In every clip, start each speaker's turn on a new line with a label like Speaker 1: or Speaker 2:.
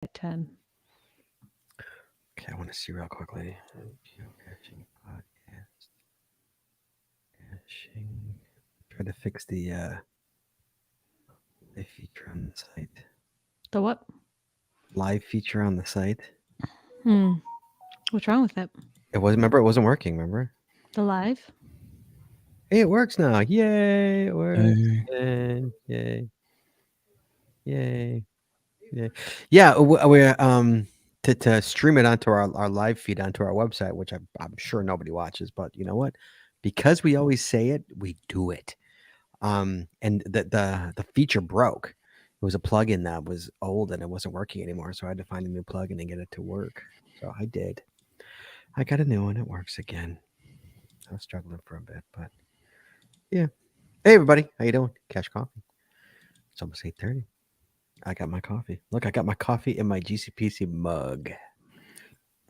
Speaker 1: at 10.
Speaker 2: Okay, I want to see real quickly. Geocaching podcast. Caching. Try to fix the live feature on the site.
Speaker 1: The what?
Speaker 2: Live feature on the site.
Speaker 1: Hmm. What's wrong with it?
Speaker 2: It wasn't working, remember?
Speaker 1: The live?
Speaker 2: Hey, it works now. Yay, it works.
Speaker 3: Hey.
Speaker 2: Yay. Yay. Yay. Yay. Yeah, we're to stream it onto our live feed onto our website, which I'm sure nobody watches, but you know what? Because we always say it, we do it. And the feature broke. It was a plugin that was old and it wasn't working anymore, so I had to find a new plugin and get it to work. So I did. I got a new one. It works again. I was struggling for a bit, but yeah. Hey everybody, how you doing? Cash Coffee. It's almost 8:30. I got my coffee. Look, I got my coffee in my GCPC mug.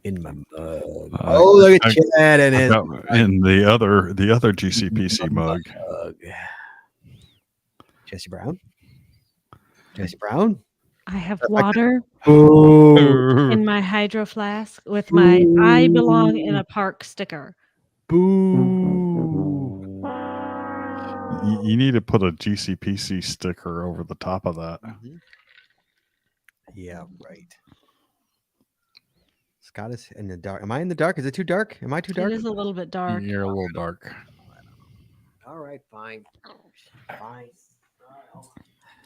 Speaker 2: In my mug. Oh, look at Chad and his
Speaker 3: in the other GCPC mug.
Speaker 2: Jesse Brown. Jesse Brown.
Speaker 1: I have water
Speaker 2: Boo.
Speaker 1: in my hydro flask with my I belong in a park sticker.
Speaker 2: Boo.
Speaker 3: You need to put a GCPC sticker over the top of that.
Speaker 2: Mm-hmm. Yeah, right. Scott is in the dark. Am I in the dark? Is it too dark? Am I too dark?
Speaker 1: It is a little bit dark.
Speaker 3: You're a little dark.
Speaker 2: All right, fine. Fine.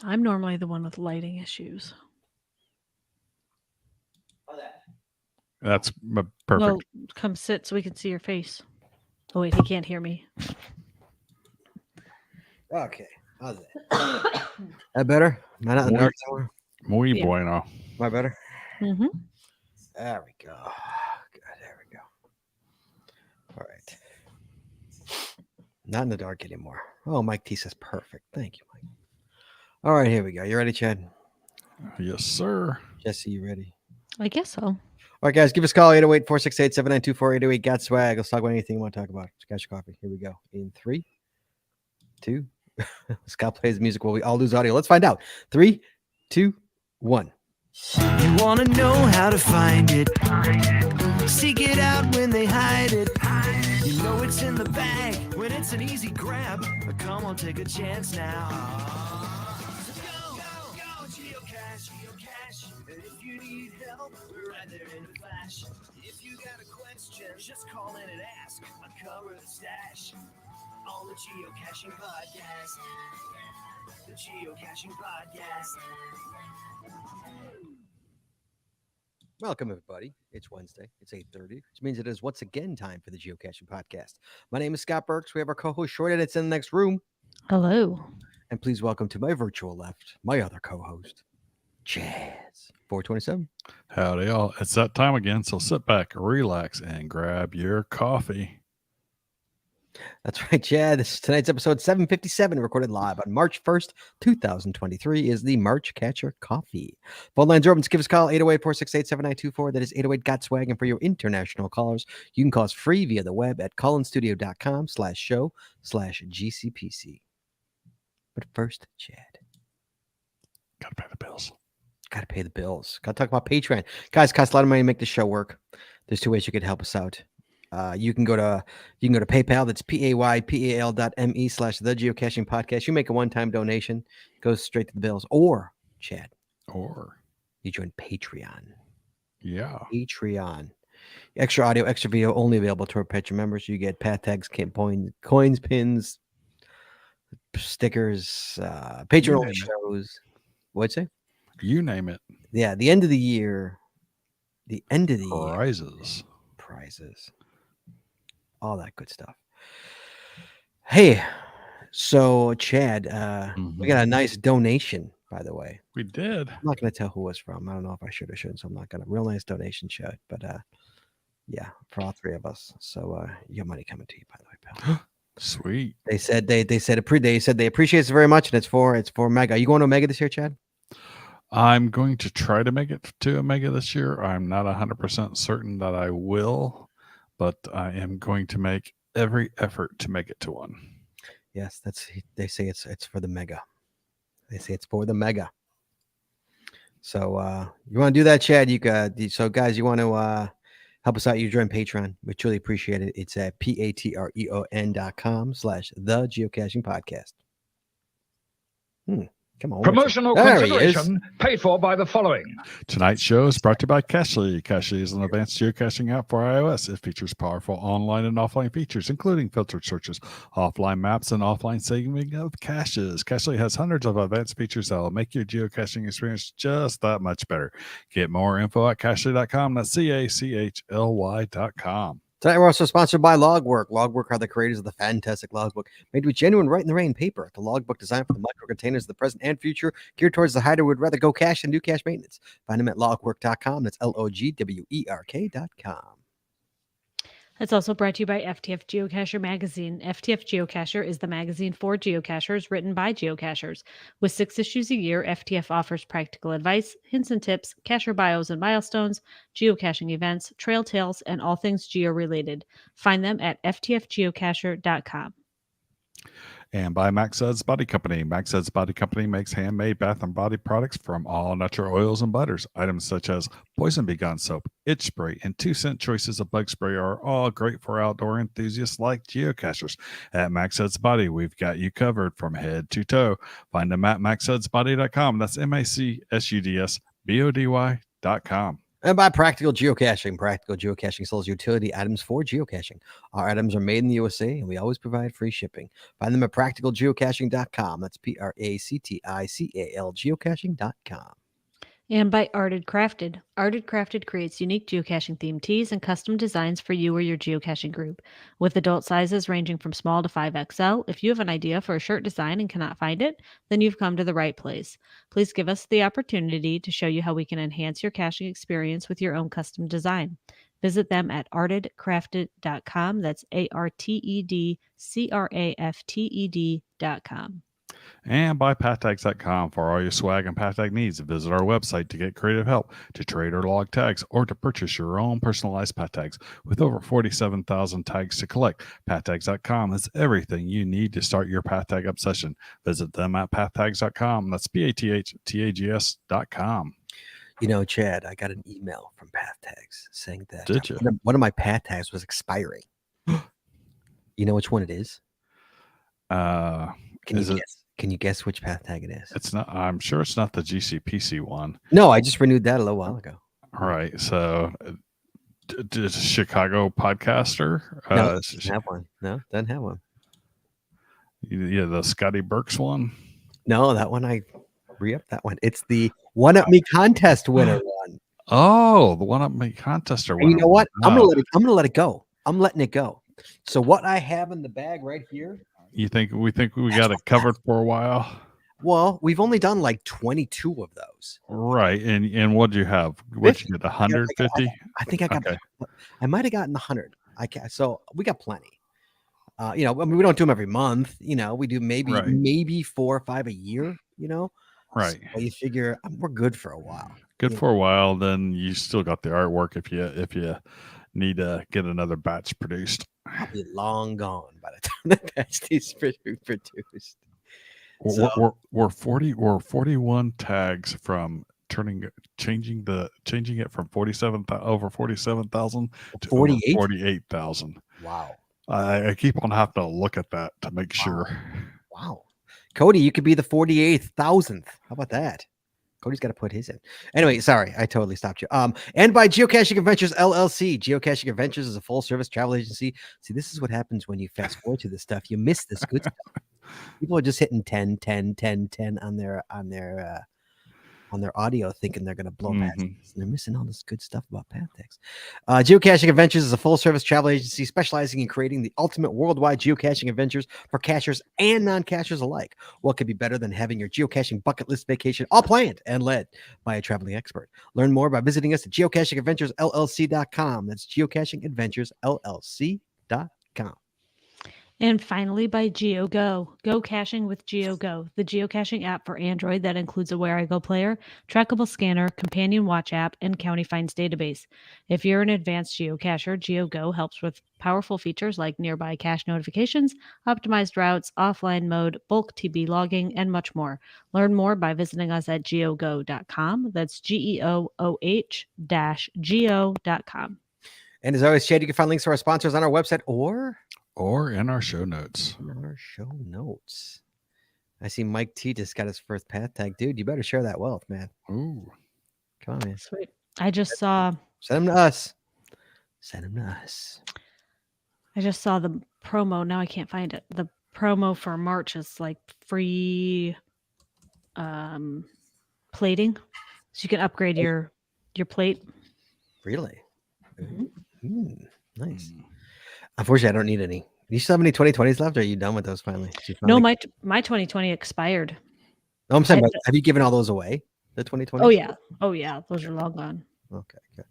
Speaker 1: I'm normally the one with lighting issues.
Speaker 3: That's perfect.
Speaker 1: Well, come sit so we can see your face. Oh, wait, he can't hear me.
Speaker 2: Okay. How's that? That better? Am I not in the dark somewhere?
Speaker 3: Muy
Speaker 1: Yeah.
Speaker 3: bueno.
Speaker 2: Am I better?
Speaker 1: Mm-hmm.
Speaker 2: There we go. Good. There we go. All right. Not in the dark anymore. Oh, Mike T says perfect. Thank you, Mike. All right, here we go. You ready, Chad?
Speaker 3: Yes, sir.
Speaker 2: Jesse, you ready?
Speaker 1: I guess so.
Speaker 2: All right, guys, give us a call, 808-468-7924, 808 got swag. Let's talk about anything you want to talk about. Cash Coffee. Here we go. In 3, 2. Scott plays music while we all lose audio. Let's find out. 3, 2, 1.
Speaker 4: You want to know how to find it. Seek it out when they hide it. You know it's in the bag when it's an easy grab. But come on, take a chance now. Go, geocache. If you need help, we're right there in a flash. If you got a question, just call in and ask. Uncover the stash on the Geocaching Podcast. The Geocaching Podcast.
Speaker 2: Welcome, everybody. It's Wednesday. It's 8:30, which means it is once again time for the Geocaching Podcast. My name is Scott Burks. We have our co-host Shorty that's in the next room.
Speaker 1: Hello.
Speaker 2: And please welcome to my virtual left, my other co-host, Chaz 427.
Speaker 3: Howdy, y'all. It's that time again, so sit back, relax, and grab your coffee.
Speaker 2: That's right, Chad. Tonight's episode 757, recorded live on March 1st, 2023, is the March Catcher Coffee. Phone lines are open. Give us a call, 808-468-7924. That is 808-GOT-SWAG. And for your international callers, you can call us free via the web at callinstudio.com/show/GCPC. But first, Chad.
Speaker 3: Gotta pay the bills.
Speaker 2: Gotta pay the bills. Gotta talk about Patreon. Guys, costs a lot of money to make this show work. There's 2 ways you could help us out. You can go to PayPal. That's PayPal.me/the Geocaching Podcast. You make a one-time donation, it goes straight to the bills. Or, Chad,
Speaker 3: Or
Speaker 2: you join Patreon.
Speaker 3: Yeah.
Speaker 2: Patreon. Extra audio, extra video, only available to our Patreon members. You get pat tags, coins, pins, stickers, Patreon only shows. What'd you say?
Speaker 3: You name it.
Speaker 2: Yeah, the end of the year. Prizes. All that good stuff. Hey, so Chad, we got a nice donation, by the way.
Speaker 3: We did.
Speaker 2: I'm not going to tell who it was from. I don't know if I should or shouldn't, so I'm not going to. Real nice donation, Chad. But yeah, for all 3 of us. So you got money coming to you, by the way, pal.
Speaker 3: Sweet.
Speaker 2: They said they appreciate it very much, and it's for Mega. Are you going to Omega this year, Chad?
Speaker 3: I'm going to try to make it to Omega this year. I'm not 100% certain that I will, but I am going to make every effort to make it to one.
Speaker 2: Yes, they say it's for the Mega. They say it's for the Mega. So you want to do that, Chad? You got so guys, you want to help us out? You join Patreon. We truly appreciate it. It's at patreon.com/the Geocaching Podcast. Come on.
Speaker 5: Promotional
Speaker 2: There he is.
Speaker 5: consideration paid for by the following.
Speaker 3: Tonight's show is brought to you by Cachly. Cachly is an advanced geocaching app for iOS. It features powerful online and offline features, including filtered searches, offline maps, and offline saving of caches. Cachly has hundreds of advanced features that will make your geocaching experience just that much better. Get more info at cachly.com. That's CACHLY.com.
Speaker 2: Tonight we're also sponsored by Logwork. Logwork are the creators of the fantastic logbook, made with genuine write in the rain paper. The logbook designed for the micro containers of the present and future, geared towards the hider who would rather go cache than do cache maintenance. Find them at logwork.com. That's LOGWERK.com.
Speaker 1: It's also brought to you by FTF Geocacher Magazine. FTF Geocacher is the magazine for geocachers written by geocachers. With 6 issues a year, FTF offers practical advice, hints and tips, cacher bios and milestones, geocaching events, trail tales, and all things geo-related. Find them at ftfgeocacher.com.
Speaker 3: And by Max Ed's Body Company. Max Ed's Body Company makes handmade bath and body products from all natural oils and butters. Items such as Poison Bee Gun Soap, Itch Spray, and 2-cent choices of bug spray are all great for outdoor enthusiasts like geocachers. At Max Ed's Body, we've got you covered from head to toe. Find them at maxedsbody.com. That's MACSUDSBODY.com.
Speaker 2: And by Practical Geocaching. Practical Geocaching sells utility items for geocaching. Our items are made in the USA, and we always provide free shipping. Find them at practicalgeocaching.com. That's PRACTICAL geocaching.com.
Speaker 1: And by Arted Crafted. Arted Crafted creates unique geocaching themed tees and custom designs for you or your geocaching group. With adult sizes ranging from small to 5XL, if you have an idea for a shirt design and cannot find it, then you've come to the right place. Please give us the opportunity to show you how we can enhance your caching experience with your own custom design. Visit them at artedcrafted.com. That's ARTEDCRAFTED.com.
Speaker 3: And by pattags.com for all your swag and pattag needs. Visit our website to get creative help, to trade or log tags, or to purchase your own personalized pattags. With over 47,000 tags to collect, pattags.com is everything you need to start your pattag obsession. Visit them at pattags.com. That's PATHTAGS.com.
Speaker 2: You know, Chad, I got an email from Pathtags saying that
Speaker 3: Did you?
Speaker 2: one of my Pathtags was expiring. You know which one it is? Can you guess which path tag it is?
Speaker 3: It's not. I'm sure it's not the GCPC one.
Speaker 2: No, I just renewed that a little while ago.
Speaker 3: All right. So, Chicago podcaster.
Speaker 2: No, doesn't have one. No, doesn't have one.
Speaker 3: Yeah, the Scotty Burks one.
Speaker 2: No, that one I re-upped that one. It's the One Up Me contest winner one.
Speaker 3: Oh, the One Up Me contester
Speaker 2: And
Speaker 3: one.
Speaker 2: you know what? I'm gonna let it go. I'm letting it go. So what I have in the bag right here.
Speaker 3: We think we got it covered for a while.
Speaker 2: Well, we've only done like 22 of those.
Speaker 3: Right. And what did you have? What you get? 150?
Speaker 2: I think I got.
Speaker 3: Okay.
Speaker 2: I might have gotten 100. So we got plenty. I mean, we don't do them every month. We do maybe 4 or 5 a year.
Speaker 3: Right.
Speaker 2: So you figure we're good for a while.
Speaker 3: Good for a while. Then you still got the artwork if you need to get another batch produced.
Speaker 2: I'll be long gone by the time the batch is produced.
Speaker 3: We're 41 tags from changing it from 47,000 to 48,000.
Speaker 2: Wow.
Speaker 3: I keep on having to look at that to make sure.
Speaker 2: Wow. Cody, you could be the 48,000th. How about that? Cody's got to put his in. Anyway, sorry, I totally stopped you. And by Geocaching Adventures LLC. Geocaching Adventures is a full-service travel agency. See, this is what happens when you fast forward to this stuff. You miss this good stuff. People are just hitting 10, 10, 10, 10 on their audio, thinking they're going to blow past this. And they're missing all this good stuff about Pathtags. Geocaching Adventures is a full-service travel agency specializing in creating the ultimate worldwide geocaching adventures for cachers and non-cachers alike. What could be better than having your geocaching bucket list vacation all planned and led by a traveling expert? Learn more by visiting us at geocachingadventuresllc.com. That's geocachingadventuresllc.com.
Speaker 1: And finally, by GeoGo. Go caching with GeoGo, the geocaching app for Android that includes a Where I Go player, trackable scanner, companion watch app, and county finds database. If you're an advanced geocacher, GeoGo helps with powerful features like nearby cache notifications, optimized routes, offline mode, bulk TB logging, and much more. Learn more by visiting us at geogo.com. That's GEOOH-go.com.
Speaker 2: And as always, Chad, you can find links to our sponsors on our website or
Speaker 3: in our show notes.
Speaker 2: in our show notes. I see Mike T just got his first path tag. Dude, you better share that wealth, man.
Speaker 3: Ooh.
Speaker 2: Come on, man.
Speaker 1: Sweet. I just saw
Speaker 2: Send them to us. Send them to us.
Speaker 1: the promo. Now I can't find it. The promo for March is like free plating. So you can upgrade your plate.
Speaker 2: Really?
Speaker 1: Mhm.
Speaker 2: Nice. Unfortunately, I don't need any. Do you still have any 2020s left? Or are you done with those finally? Did you
Speaker 1: No,
Speaker 2: finally-
Speaker 1: my 2020 expired.
Speaker 2: No, I'm saying,
Speaker 1: I
Speaker 2: but
Speaker 1: have
Speaker 2: have you given all those away? The 2020s?
Speaker 1: Oh yeah. Oh yeah. Those are long gone.
Speaker 2: Okay, good.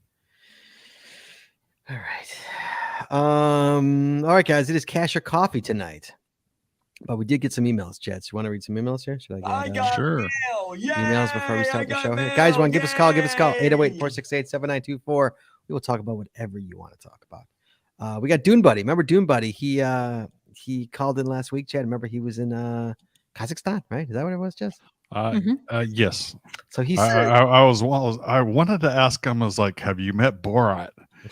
Speaker 2: All right. All right, guys. It is Cash or Coffee tonight. But we did get some emails, Jets. You want to read some emails here? Should I get
Speaker 3: Sure.
Speaker 2: emails before we start the show here? Guys, want to give us a call? Give us a call. 808-468-7924. We will talk about whatever you want to talk about. We got Dune Buddy. Remember Dune Buddy? He called in last week, Chad. Remember he was in Kazakhstan, right? Is that what it was, Jess?
Speaker 3: Yes.
Speaker 2: So he
Speaker 3: I,
Speaker 2: said,
Speaker 3: I wanted to ask him, I was like, have you met Borat?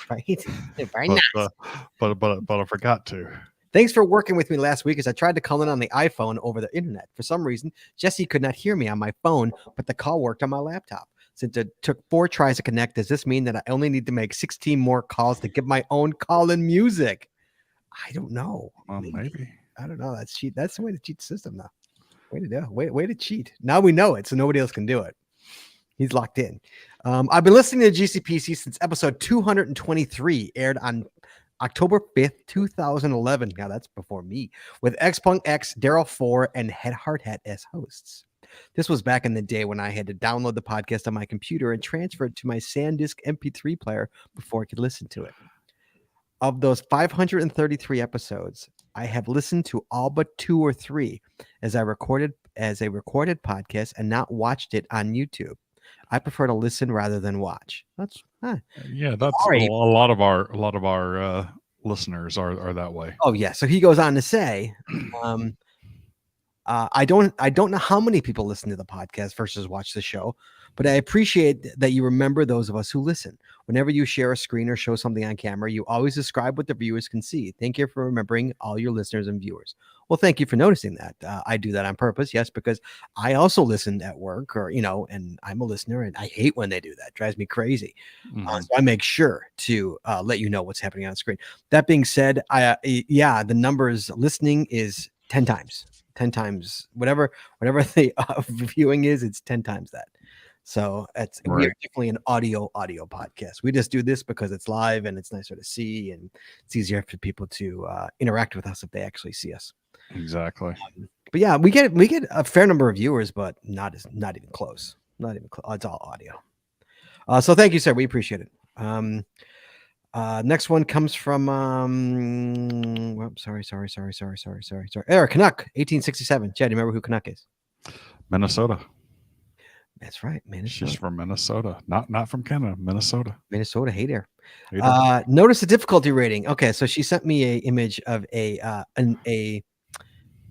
Speaker 2: right? Very
Speaker 3: But,
Speaker 2: nice.
Speaker 3: but I forgot to.
Speaker 2: Thanks for working with me last week as I tried to call in on the iPhone over the internet. For some reason, Jesse could not hear me on my phone, but the call worked on my laptop. Since it took 4 tries to connect, does this mean that I only need to make 16 more calls to get my own call-in music? I don't know.
Speaker 3: Maybe.
Speaker 2: I don't know. That's cheat. That's the way to cheat the system now. Way to do. Way to cheat. Now we know it, so nobody else can do it. He's locked in. I've been listening to GCPC since episode 223, aired on October 5th, 2011. Now that's before me, with Xpunk X, Daryl 4, and Head Hardhat as hosts. This was back in the day when I had to download the podcast on my computer and transfer it to my SanDisk MP3 player before I could listen to it. Of those 533 episodes, I have listened to all but 2 or 3 as a recorded podcast and not watched it on YouTube. I prefer to listen rather than watch. That's
Speaker 3: Yeah, that's
Speaker 2: Sorry.
Speaker 3: a lot of our listeners are that way.
Speaker 2: Oh yeah. So he goes on to say, I don't know how many people listen to the podcast versus watch the show, but I appreciate that you remember those of us who listen. Whenever you share a screen or show something on camera, you always describe what the viewers can see. Thank you for remembering all your listeners and viewers. Well, thank you for noticing that. I do that on purpose, yes, because I also listen at work, or and I'm a listener, and I hate when they do that. It drives me crazy. So I make sure to let you know what's happening on screen. That being said, the numbers listening is 10 times. 10 times whatever the viewing is, it's 10 times that. So we are definitely an audio podcast. We just do this because it's live and it's nicer to see, and it's easier for people to interact with us if they actually see us.
Speaker 3: Exactly.
Speaker 2: But yeah, we get a fair number of viewers, but not even close. Not even close. It's all audio. So thank you, sir. We appreciate it. Next one comes from sorry. Eric Canuck, 1867. Chad, do you remember who Canuck is?
Speaker 3: Minnesota.
Speaker 2: That's right, Minnesota.
Speaker 3: She's from Minnesota, not from Canada. Minnesota.
Speaker 2: Hey there.
Speaker 3: Hey there.
Speaker 2: Notice the difficulty rating. Okay, so she sent me a image of a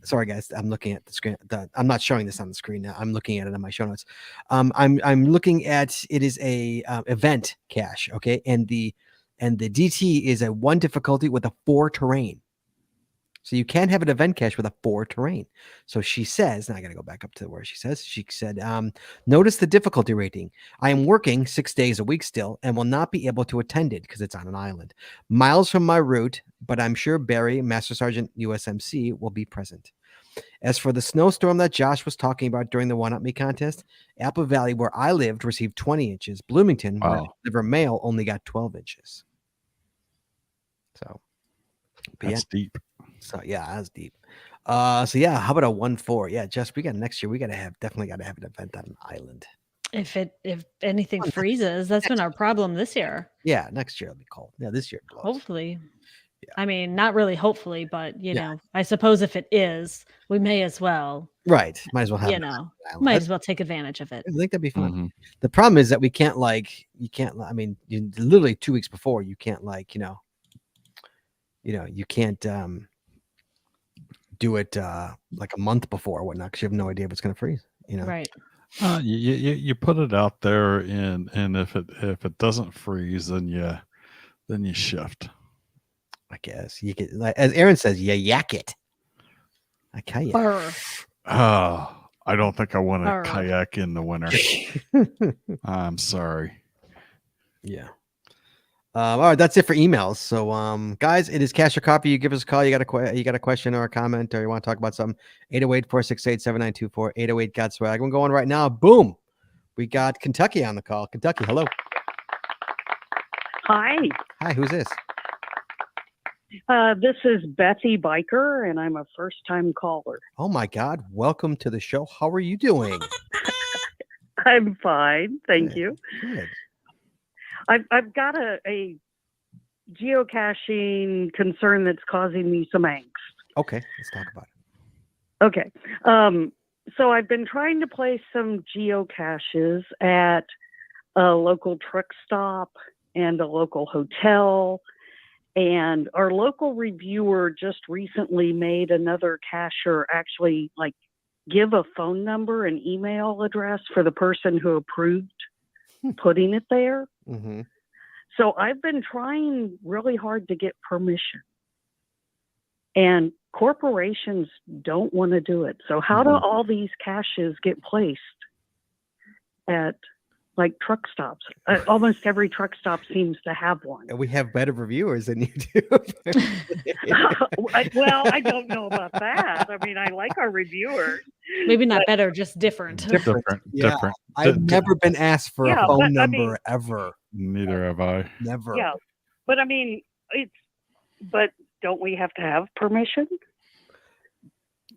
Speaker 2: sorry guys, I'm looking at the screen. I'm not showing this on the screen now. I'm looking at it on my show notes. I'm looking at it is a event cache, okay, and the DT is a 1 difficulty with a 4 terrain. So you can't have an event cache with a 4 terrain. So she says, and I got to go back up to where she said, notice the difficulty rating. I am working 6 days a week still and will not be able to attend it because it's on an island. Miles from my route, but I'm sure Barry, Master Sergeant USMC, will be present. As for the snowstorm that Josh was talking about during the One Up Me contest, Apple Valley, where I lived, received 20 inches. Bloomington, where I deliver mail, only got 12 inches. So
Speaker 3: that's deep.
Speaker 2: So yeah, that's deep. So yeah, how about a 1-4? Yeah, Jess, we got next year. We definitely got to have an event on an island.
Speaker 1: If anything freezes, that's been our problem this year.
Speaker 2: Yeah, next year it'll be cold. Yeah, this year.
Speaker 1: Hopefully. I mean, not really hopefully, but,
Speaker 2: Yeah.
Speaker 1: I suppose if it is, we may as well,
Speaker 2: Right. Might as well have
Speaker 1: you
Speaker 2: it on
Speaker 1: know,
Speaker 2: the island.
Speaker 1: might
Speaker 2: That's-
Speaker 1: as well take advantage of it.
Speaker 2: I think that'd be fun.
Speaker 3: Mhm.
Speaker 2: The problem is that we can't I mean, literally 2 weeks before you can't you can't do it like a month before or whatnot because you have no idea if it's going to freeze.
Speaker 1: Right.
Speaker 3: You put it out there, and if it doesn't freeze, then you shift.
Speaker 2: I guess you could, like, as Aaron says, you yak it. I kayak.
Speaker 1: Brr.
Speaker 3: I don't think I want to
Speaker 1: Brr.
Speaker 3: kayak in the winter. I'm sorry.
Speaker 2: Yeah. All right, that's it for emails. So, guys, it is Cash or Coffee. You give us a call. You got a question or a comment, or you want to talk about something? 808-468-7924. 808 got swag. I'm going right now. Boom. We got Kentucky on the call. Kentucky, hello.
Speaker 5: Hi,
Speaker 2: Hi, who's this?
Speaker 5: this is Bethy Biker, and I'm a first-time caller.
Speaker 2: Oh my God. Welcome to the show. How are you doing?
Speaker 5: I'm fine, thank
Speaker 2: Good.
Speaker 5: you.
Speaker 2: Good.
Speaker 5: I've got a geocaching concern that's causing me some angst.
Speaker 2: Okay, let's talk about it.
Speaker 5: Okay, so I've been trying to place some geocaches at a local truck stop and a local hotel. And our local reviewer just recently made another cacher actually give a phone number and email address for the person who approved putting it there.
Speaker 2: Mm-hmm.
Speaker 5: So I've been trying really hard to get permission. And corporations don't want to do it. So how do all these caches get placed at truck stops? Almost every truck stop seems to have one.
Speaker 2: And we have better reviewers than you do.
Speaker 5: Well, I don't know about that. I mean, I like our reviewers.
Speaker 1: Maybe not better, just different.
Speaker 3: Different.
Speaker 2: Yeah.
Speaker 3: Different.
Speaker 2: I've never been asked for
Speaker 5: Yeah,
Speaker 2: a phone
Speaker 5: but, I
Speaker 2: number
Speaker 5: mean-
Speaker 2: ever.
Speaker 3: Neither have I.
Speaker 2: Never.
Speaker 5: Yeah, but I mean, but don't we have to have permission?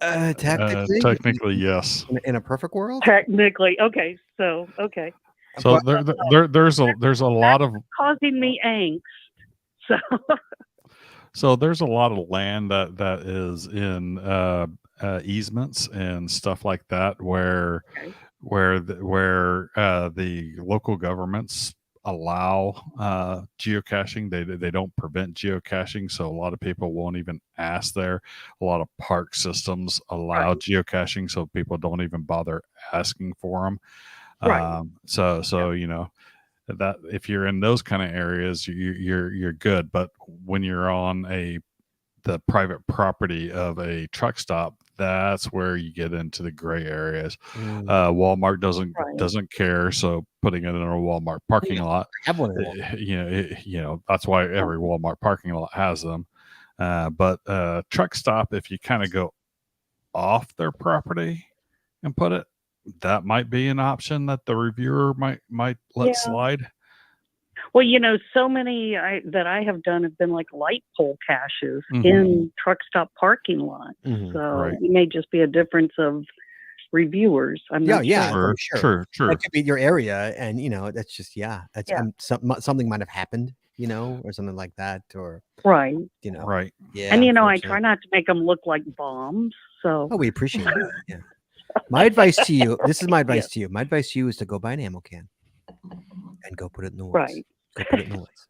Speaker 2: Technically,
Speaker 3: Yes.
Speaker 2: in a perfect world.
Speaker 5: Technically, okay. So, okay,
Speaker 3: So
Speaker 2: But-
Speaker 3: there's a lot of
Speaker 5: causing me angst. So,
Speaker 3: there's a lot of land that is in easements and stuff like that where
Speaker 5: Okay.
Speaker 3: the local governments allow geocaching. They don't prevent geocaching, so a lot of people won't even ask there. A lot of park systems allow
Speaker 5: Right.
Speaker 3: geocaching, so people don't even bother asking for them.
Speaker 5: Right.
Speaker 3: So that if you're in those kind of areas, you're good. But when you're on the private property of a truck stop, that's where you get into the gray areas.
Speaker 2: Mm.
Speaker 3: Walmart
Speaker 5: Right.
Speaker 3: doesn't care, so putting it in a Walmart parking lot,
Speaker 2: I have one of them.
Speaker 3: that's why every Walmart parking lot has them. But truck stop, if you kind of go off their property and put it, that might be an option that the reviewer might let
Speaker 5: Yeah.
Speaker 3: slide.
Speaker 5: well, so many that I have done have been light pole caches
Speaker 3: Mhm.
Speaker 5: in truck stop parking lots.
Speaker 2: Mhm.
Speaker 5: So
Speaker 3: Right.
Speaker 5: it may just be a difference of reviewers. I'm not
Speaker 2: Yeah.
Speaker 5: sure.
Speaker 2: for
Speaker 3: True.
Speaker 2: That could be your area, and that's just that's
Speaker 5: Yeah.
Speaker 2: something might have happened, or something like that, or
Speaker 5: Right.
Speaker 3: Right.
Speaker 2: Yeah.
Speaker 5: And I
Speaker 2: unfortunately.
Speaker 5: try not to make them look like bombs. So
Speaker 2: Oh, we appreciate it. Yeah. My advice to you. This is my advice to you. My advice to you is to go buy an ammo can and go put it in the woods.
Speaker 5: Right.
Speaker 2: Go put it in the woods.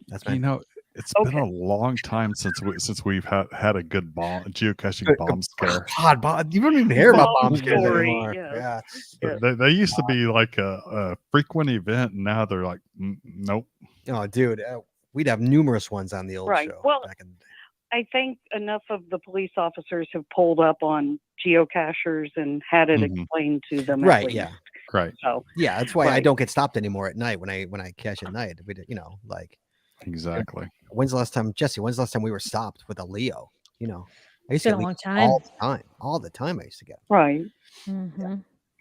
Speaker 2: That's my.
Speaker 3: It's been a long time since we've had a good geocaching
Speaker 2: Good-
Speaker 3: bomb scare.
Speaker 2: God, you don't even hear about
Speaker 5: Bomb
Speaker 2: bomb scares
Speaker 5: story,
Speaker 2: anymore.
Speaker 5: yeah.
Speaker 2: Yeah.
Speaker 3: They used to be like a frequent event, and now they're like, nope.
Speaker 2: Oh, dude, we'd have numerous ones on the old
Speaker 5: Right.
Speaker 2: show
Speaker 5: Well,
Speaker 2: back in the day.
Speaker 5: I think enough of the police officers have pulled up on geocachers and had it
Speaker 3: Mhm.
Speaker 5: explained to them. at
Speaker 2: Right.
Speaker 5: least.
Speaker 2: Yeah.
Speaker 3: Right.
Speaker 5: So
Speaker 2: Yeah. That's why I
Speaker 5: Right.
Speaker 2: don't get stopped anymore at night when I cache at night. We,
Speaker 3: Exactly.
Speaker 2: when's the last time, Jesse? When's the last time we were stopped with a Leo? I used
Speaker 1: Been
Speaker 2: to
Speaker 1: a
Speaker 2: get
Speaker 1: long
Speaker 2: Leos
Speaker 1: time.
Speaker 2: all the time. I used to get. 'em.
Speaker 5: right.
Speaker 1: Mm-hmm.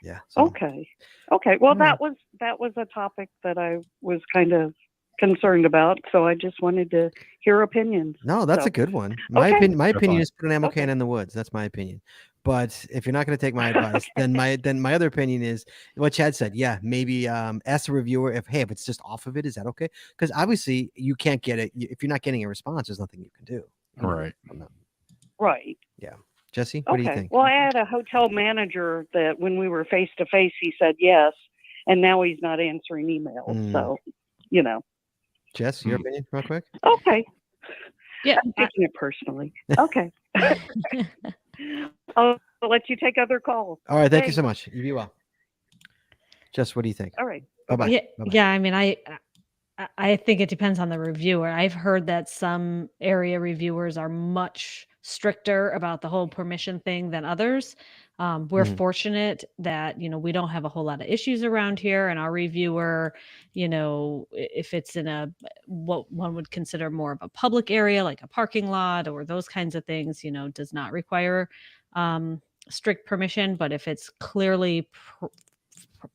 Speaker 2: Yeah. So,
Speaker 5: Okay. Okay. Well,
Speaker 2: All right.
Speaker 5: that was a topic that I was kind of concerned about. So I just wanted to hear opinions.
Speaker 2: No, that's
Speaker 5: So,
Speaker 2: a good one. My
Speaker 5: okay.
Speaker 2: opinion. My opinion
Speaker 3: Definitely.
Speaker 2: is put an ammo
Speaker 5: Okay.
Speaker 2: can in the woods. That's my opinion. But if you're not going to take my advice, then my other opinion is what Chad said. Yeah, maybe ask the reviewer if it's just off of it, is that okay? Because obviously you can't get it if you're not getting a response. There's nothing you can do. You know,
Speaker 3: Right.
Speaker 2: from that.
Speaker 5: Right.
Speaker 2: Yeah, Jesse, what do you
Speaker 5: Okay.
Speaker 2: think?
Speaker 5: Well, I had a hotel manager that when we were face to face, he said yes, and now he's not answering emails. So,
Speaker 2: Jess, your opinion, real quick.
Speaker 5: Okay.
Speaker 1: Yeah.
Speaker 5: I'm taking it personally. Okay. I'll let you take other calls.
Speaker 2: All right, thank you
Speaker 5: Thanks.
Speaker 2: so much. You be well. Jess, what do you think?
Speaker 5: All right.
Speaker 2: Bye-bye.
Speaker 1: Yeah,
Speaker 2: Bye-bye.
Speaker 1: yeah. I mean, I think it depends on the reviewer. I've heard that some area reviewers are much stricter about the whole permission thing than others. We're
Speaker 2: Mhm.
Speaker 1: fortunate that we don't have a whole lot of issues around here, and our reviewer, if it's in what one would consider more of a public area, like a parking lot or those kinds of things, does not require strict permission. But if it's clearly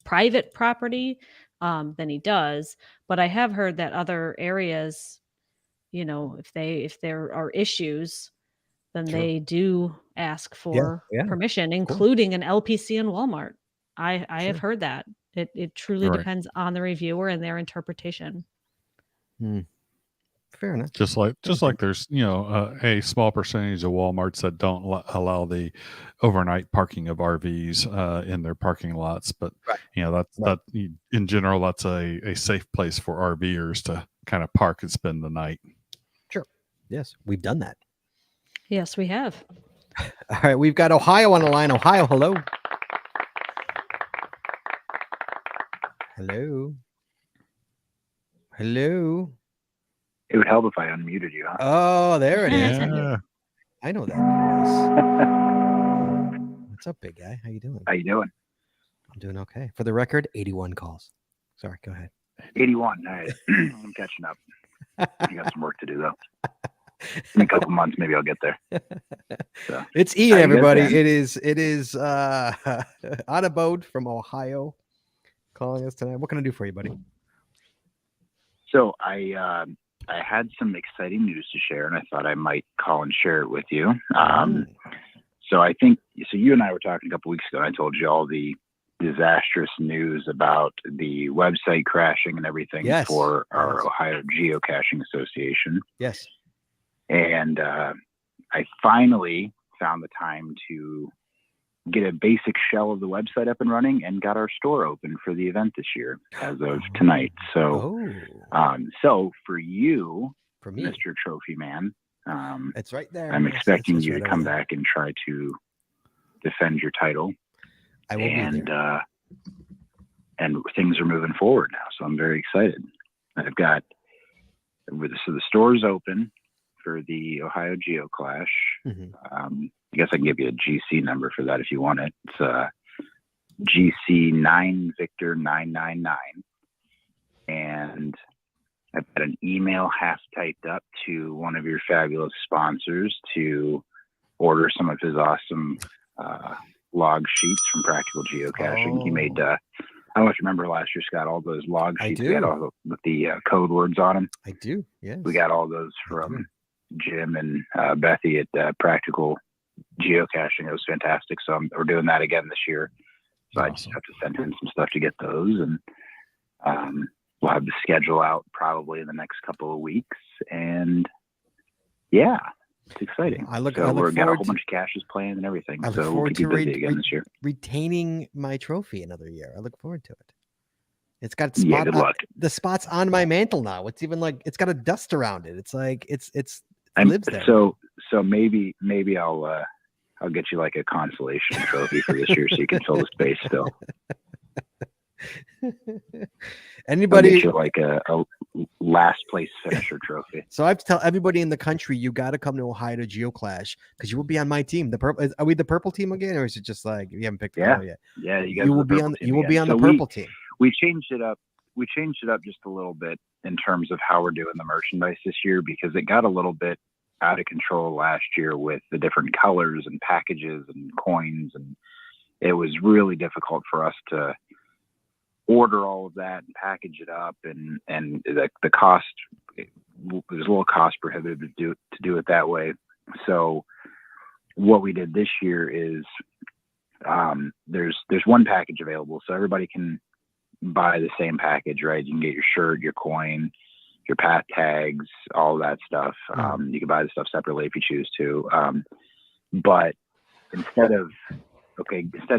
Speaker 1: private property, then he does. But I have heard that other areas, if there are issues, then
Speaker 2: Sure.
Speaker 1: they do ask for
Speaker 2: yeah,
Speaker 1: permission, including an LPC and Walmart. I
Speaker 2: Sure.
Speaker 1: have heard that. It truly
Speaker 3: Right.
Speaker 1: depends on the reviewer and their interpretation.
Speaker 2: Fair enough.
Speaker 3: Just like
Speaker 2: Okay.
Speaker 3: there's a small percentage of Walmarts that don't allow the overnight parking of RVs in their parking lots, but
Speaker 2: Right.
Speaker 3: that's
Speaker 2: Right.
Speaker 3: that in general that's a safe place for RVers to kind of park and spend the night.
Speaker 2: Sure. Yes, we've done that.
Speaker 1: Yes, we have.
Speaker 2: All right, we've got Ohio on the line. Ohio, hello. Hello. Hello.
Speaker 6: It would help if I unmuted you, huh?
Speaker 2: Oh, there it is.
Speaker 3: Yeah.
Speaker 2: I know that voice. What's up, big guy? How you doing?
Speaker 6: How you doing?
Speaker 2: I'm doing okay. For the record, 81 calls. Sorry, go ahead.
Speaker 6: 81. All right. I'm catching up. I got some work to do, though. In a couple months, maybe I'll get there. So,
Speaker 2: It's Ian,
Speaker 6: how you guys
Speaker 2: everybody.
Speaker 6: doing?
Speaker 2: It is on a boat from Ohio calling us tonight. What can I do for you, buddy?
Speaker 6: So I had some exciting news to share, and I thought I might call and share it with you. So I think you and I were talking a couple weeks ago, and I told you all the disastrous news about the website crashing and everything for our Ohio Geocaching Association.
Speaker 2: Yes.
Speaker 6: And I finally found the time to get a basic shell of the website up and running and got our store open for the event this year as of tonight. So, so for you,
Speaker 2: for me,
Speaker 6: Mr. Trophy Man,
Speaker 2: it's right there.
Speaker 6: I'm expecting you to come back and try to defend your title.
Speaker 2: I will be there.
Speaker 6: And things are moving forward now, so I'm very excited. I've got the store's open for the Ohio Geoclash. I guess I can give you a GC number for that if you want it. It's GC 9 Victor 999, and I've got an email half typed up to one of your fabulous sponsors to order some of his awesome log sheets from Practical Geocaching. He made I don't know if you remember last year, Scott, all those log sheets. We had all with the code words on them.
Speaker 2: I do, yes.
Speaker 6: We got all those from Jim and Bethy at Practical Geocaching. It was fantastic. So we're doing that again this year. So awesome. I just have to send in some stuff to get those, and we'll have the schedule out probably in the next couple of weeks. And yeah, it's exciting.
Speaker 2: I look
Speaker 6: got a whole
Speaker 2: forward
Speaker 6: bunch of caches planned and everything.
Speaker 2: I look
Speaker 6: So we'll
Speaker 2: forward
Speaker 6: keep
Speaker 2: to
Speaker 6: you busy again this year.
Speaker 2: retaining my trophy another year. I look forward to it. It's got
Speaker 6: good luck.
Speaker 2: The spot's on my mantle now. It's even like it's got a dust around it. It's like it lives there.
Speaker 6: So maybe I'll get you like a consolation trophy for this year, so you can fill the space still.
Speaker 2: Anybody
Speaker 6: I'll get you like a last place finisher trophy.
Speaker 2: So I have to tell everybody in the country, you got to come to Ohio to Geoclash because you will be on my team. The purple are we the purple team again, or is it just like you haven't picked the color yet?
Speaker 6: Yeah,
Speaker 2: you will be on. You will be on the purple team.
Speaker 6: We changed it up. We changed it up just a little bit in terms of how we're doing the merchandise this year because it got a little bit out of control last year with the different colors and packages and coins, and it was really difficult for us to order all of that and package it up, and the cost, there's a little cost prohibitive to do it that way. So what we did this year is there's one package available, so everybody can buy the same package, right? You can get your shirt, your coin, your path tags, all that stuff. You can buy the stuff separately if you choose to. But instead of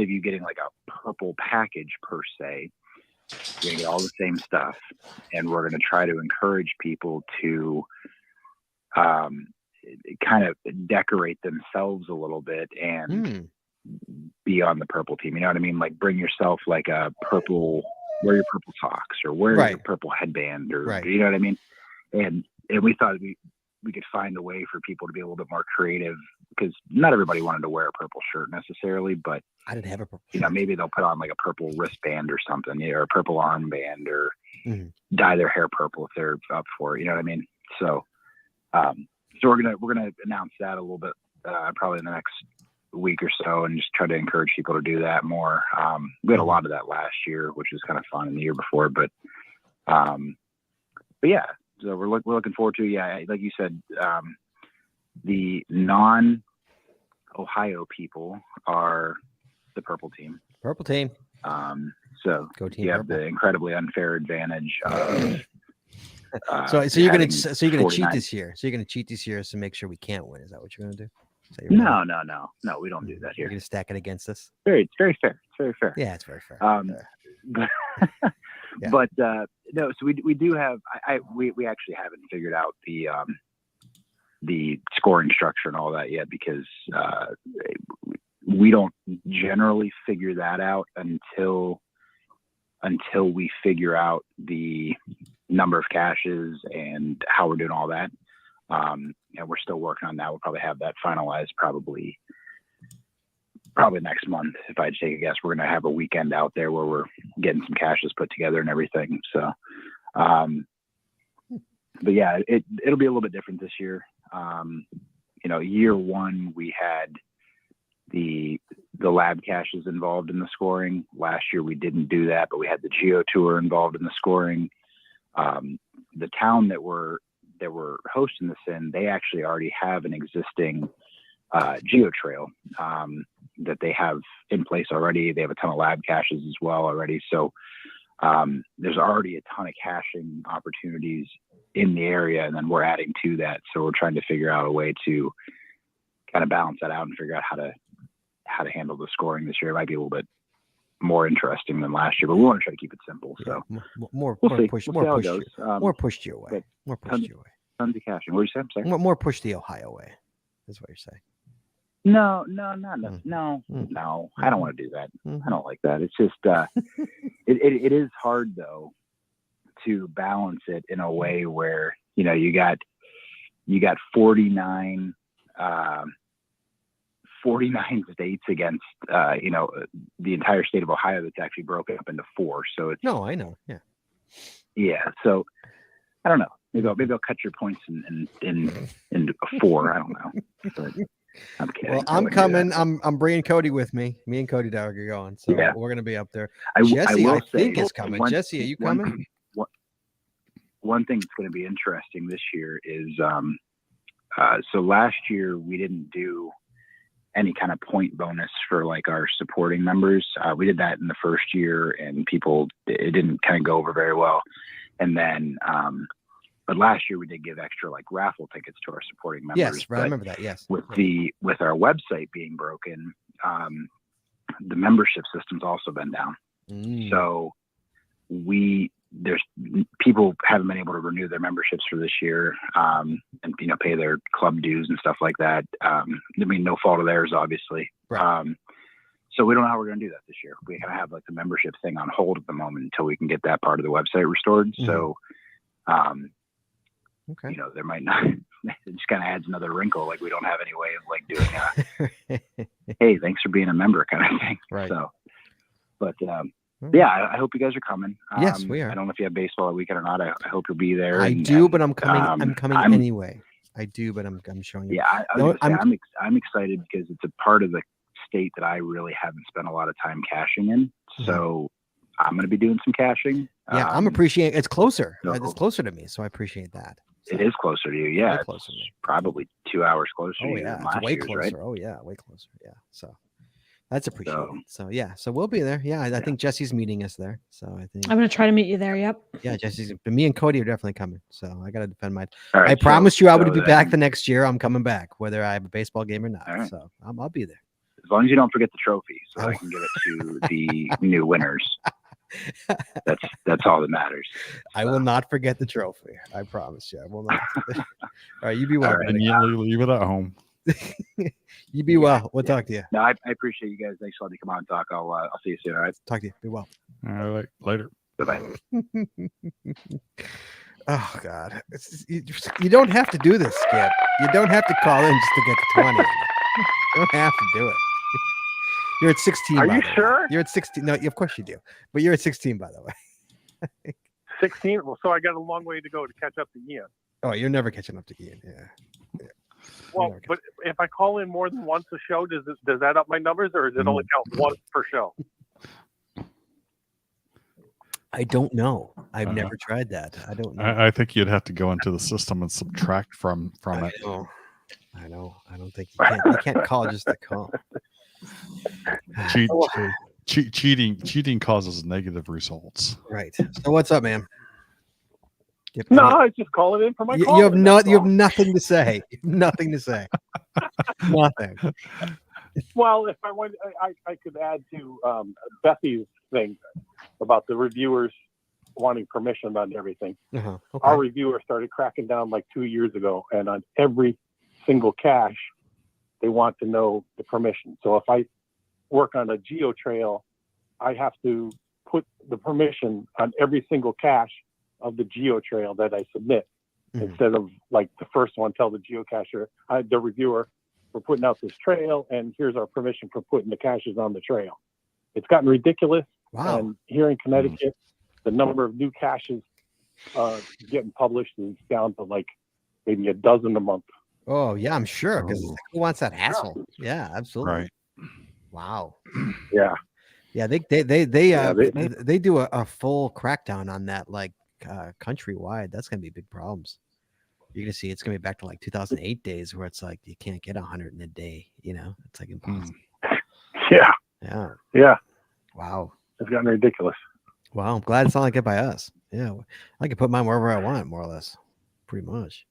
Speaker 6: you getting like a purple package per se, you're gonna get all the same stuff, and we're gonna try to encourage people to kind of decorate themselves a little bit and be on the purple team. You know what I mean? Like bring yourself like a purple, wear your purple socks, or wear your purple headband, or you know what I mean? And we thought we could find a way for people to be a little bit more creative, because not everybody wanted to wear a purple shirt necessarily, but
Speaker 2: I didn't have a purple
Speaker 6: shirt. Maybe they'll put on like a purple wristband or something, or a purple armband, or dye their hair purple if they're up for it. You know what I mean? So, so we're gonna announce that a little bit, probably in the next week or so, and just try to encourage people to do that more. We had a lot of that last year, which was kind of fun, in the year before, but yeah. So we're looking forward to, like you said, the non-Ohio people are the purple team.
Speaker 2: Purple team.
Speaker 6: So
Speaker 2: Go team
Speaker 6: you have
Speaker 2: purple.
Speaker 6: the incredibly unfair advantage of.
Speaker 2: So you're gonna cheat
Speaker 6: 49.
Speaker 2: this year. So you're gonna cheat this year to make sure we can't win. Is that what you're gonna do?
Speaker 6: No, we don't do that here.
Speaker 2: You're gonna stack it against us.
Speaker 6: It's very fair. It's very fair.
Speaker 2: Yeah, it's very fair.
Speaker 6: But,
Speaker 2: Yeah.
Speaker 6: but no, so we do have. We actually haven't figured out the scoring structure and all that yet, because we don't generally figure that out until we figure out the number of caches and how we're doing all that. And we're still working on that. We'll probably have that finalized probably next month. If I had to take a guess, we're going to have a weekend out there where we're getting some caches put together and everything. So, but yeah, it'll be a little bit different this year. Year one, we had the lab caches involved in the scoring. Last year we didn't do that, but we had the Geo Tour involved in the scoring. The town that we're hosting this in, they actually already have an existing Geo Trail that they have in place already. They have a ton of lab caches as well already. So there's already a ton of caching opportunities in the area, and then we're adding to that. So we're trying to figure out a way to kind of balance that out and figure out how to handle the scoring this year. It might be a little bit more interesting than last year, but we want to try to keep it simple. So
Speaker 2: more
Speaker 6: we'll
Speaker 2: pushed
Speaker 6: see how it goes.
Speaker 2: more pushed your way. More pushed your way.
Speaker 6: Tons of caching. What did you say? I'm sorry.
Speaker 2: More pushed the Ohio way. Is what you're saying.
Speaker 6: No. I don't want to do that. I don't like that. It's just it is hard though to balance it in a way where you got 49 states against the entire state of Ohio that's actually broken up into 4. So it's
Speaker 2: no, I know.
Speaker 6: Yeah. So I don't know. Maybe I'll cut your points into 4. I don't know. But I'm kidding.
Speaker 2: Well, I'm coming. I'm bringing Cody with me. Me and Cody Dog are going. So we're gonna be up there. Jesse, I think is coming. Jesse, are you coming?
Speaker 6: One thing that's going to be interesting this year is so last year we didn't do any kind of point bonus for like our supporting members. We did that in the first year, and it didn't kind of go over very well. And then but last year we did give extra like raffle tickets to our supporting members.
Speaker 2: Yes, right. I remember that. Yes.
Speaker 6: With our website being broken, the membership system's also been down. So there's people haven't been able to renew their memberships for this year, and pay their club dues and stuff like that. No fault of theirs, obviously.
Speaker 2: Right.
Speaker 6: So we don't know how we're going to do that this year. We kind of have like the membership thing on hold at the moment until we can get that part of the website restored. So,
Speaker 2: okay.
Speaker 6: There might not. It just kind of adds another wrinkle. Like we don't have any way of like doing hey, thanks for being a member kind of thing.
Speaker 2: Right.
Speaker 6: So, but yeah, I hope you guys are coming.
Speaker 2: Yes, we are.
Speaker 6: I don't know if you have baseball that weekend or not. I hope you'll be there.
Speaker 2: I do, but I'm coming. I'm coming anyway. I do, but I'm showing you.
Speaker 6: Yeah, I'm excited because it's a part of the state that I really haven't spent a lot of time caching in. So I'm going to be doing some caching.
Speaker 2: Yeah, I'm appreciating. It's closer.
Speaker 6: so-
Speaker 2: It's closer to me, so I appreciate that.
Speaker 6: It is closer to you. Yeah,
Speaker 2: Way
Speaker 6: it's
Speaker 2: closer to me.
Speaker 6: probably 2 hours closer
Speaker 2: Oh
Speaker 6: to you
Speaker 2: yeah,
Speaker 6: than
Speaker 2: it's
Speaker 6: last
Speaker 2: way
Speaker 6: year's,
Speaker 2: closer.
Speaker 6: right?
Speaker 2: Oh yeah, way closer. Yeah, so that's appreciated. So yeah, so we'll be there. Yeah, I think Jesse's meeting us there. So I think
Speaker 1: I'm going to try to meet you there. Yep.
Speaker 2: yeah, Jesse's. But me and Cody are definitely coming. So I got to defend my.
Speaker 6: All right,
Speaker 2: I promised you I would
Speaker 6: so
Speaker 2: be back
Speaker 6: then-
Speaker 2: the next year. I'm coming back, whether I have a baseball game or not.
Speaker 6: All right.
Speaker 2: So I'll be there.
Speaker 6: As long as you don't forget the trophy, so
Speaker 2: Oh.
Speaker 6: I can give it to the new winners. That's all that matters.
Speaker 2: I will not forget the trophy. I promise you. I will not. All right, you be well.
Speaker 6: All right.
Speaker 3: And you leave it at home.
Speaker 2: You be well. We'll talk to you.
Speaker 6: No, I appreciate you guys. Thanks for letting me come on and talk. I'll see you soon. All right.
Speaker 2: Talk to you. Be well.
Speaker 3: All right, later.
Speaker 6: Bye-bye.
Speaker 2: Oh God, you don't have to do this, Skip. You don't have to call in just to get the 20. You don't have to do it. You're at 16.
Speaker 7: Are
Speaker 2: by
Speaker 7: you
Speaker 2: the way.
Speaker 7: sure?
Speaker 2: You're at 16. No, of course you do. But you're at 16, by the way.
Speaker 7: 16. Well, so I got a long way to go to catch up to Ian.
Speaker 2: Oh, you're never catching up to Ian. Yeah.
Speaker 7: Well,
Speaker 2: Okay.
Speaker 7: but if I call in more than once a show, does that up my numbers, or does it only count once per show?
Speaker 2: I don't know. I've
Speaker 3: Uh-huh.
Speaker 2: never tried that. I don't know.
Speaker 3: I think you'd have to go into the system and subtract from it.
Speaker 2: I know. I don't think you can't call just to call.
Speaker 3: Cheat, cheating causes negative results.
Speaker 2: Right. So what's up, man?
Speaker 7: No, I was just calling in for my call.
Speaker 2: You have nothing to say. You have nothing to say. Nothing.
Speaker 7: Well, if I went, I could add to Bethy's thing about the reviewers wanting permission on everything.
Speaker 2: Okay.
Speaker 7: Our reviewer started cracking down like 2 years ago, and on every single cache, they want to know the permission. So if I work on a geo trail, I have to put the permission on every single cache of the geo trail that I submit, instead of like the first one, tell the geocacher, the reviewer, we're putting out this trail, and here's our permission for putting the caches on the trail. It's gotten ridiculous.
Speaker 2: Wow.
Speaker 7: And here in Connecticut, the number of new caches getting published is down to like maybe a dozen a month.
Speaker 2: Oh yeah, I'm sure. Because who wants that hassle? Yeah, absolutely.
Speaker 3: Right.
Speaker 2: Wow.
Speaker 7: Yeah.
Speaker 2: Yeah, they do a full crackdown on that, like countrywide. That's gonna be big problems. You're gonna see it's gonna be back to like 2008 days where it's like you can't get 100 in a day. You know, it's like impossible.
Speaker 7: Yeah.
Speaker 2: Yeah.
Speaker 7: Yeah.
Speaker 2: Wow.
Speaker 7: It's gotten ridiculous.
Speaker 2: Wow. I'm glad it's not like it by us. Yeah, I can put mine wherever I want, more or less, pretty much,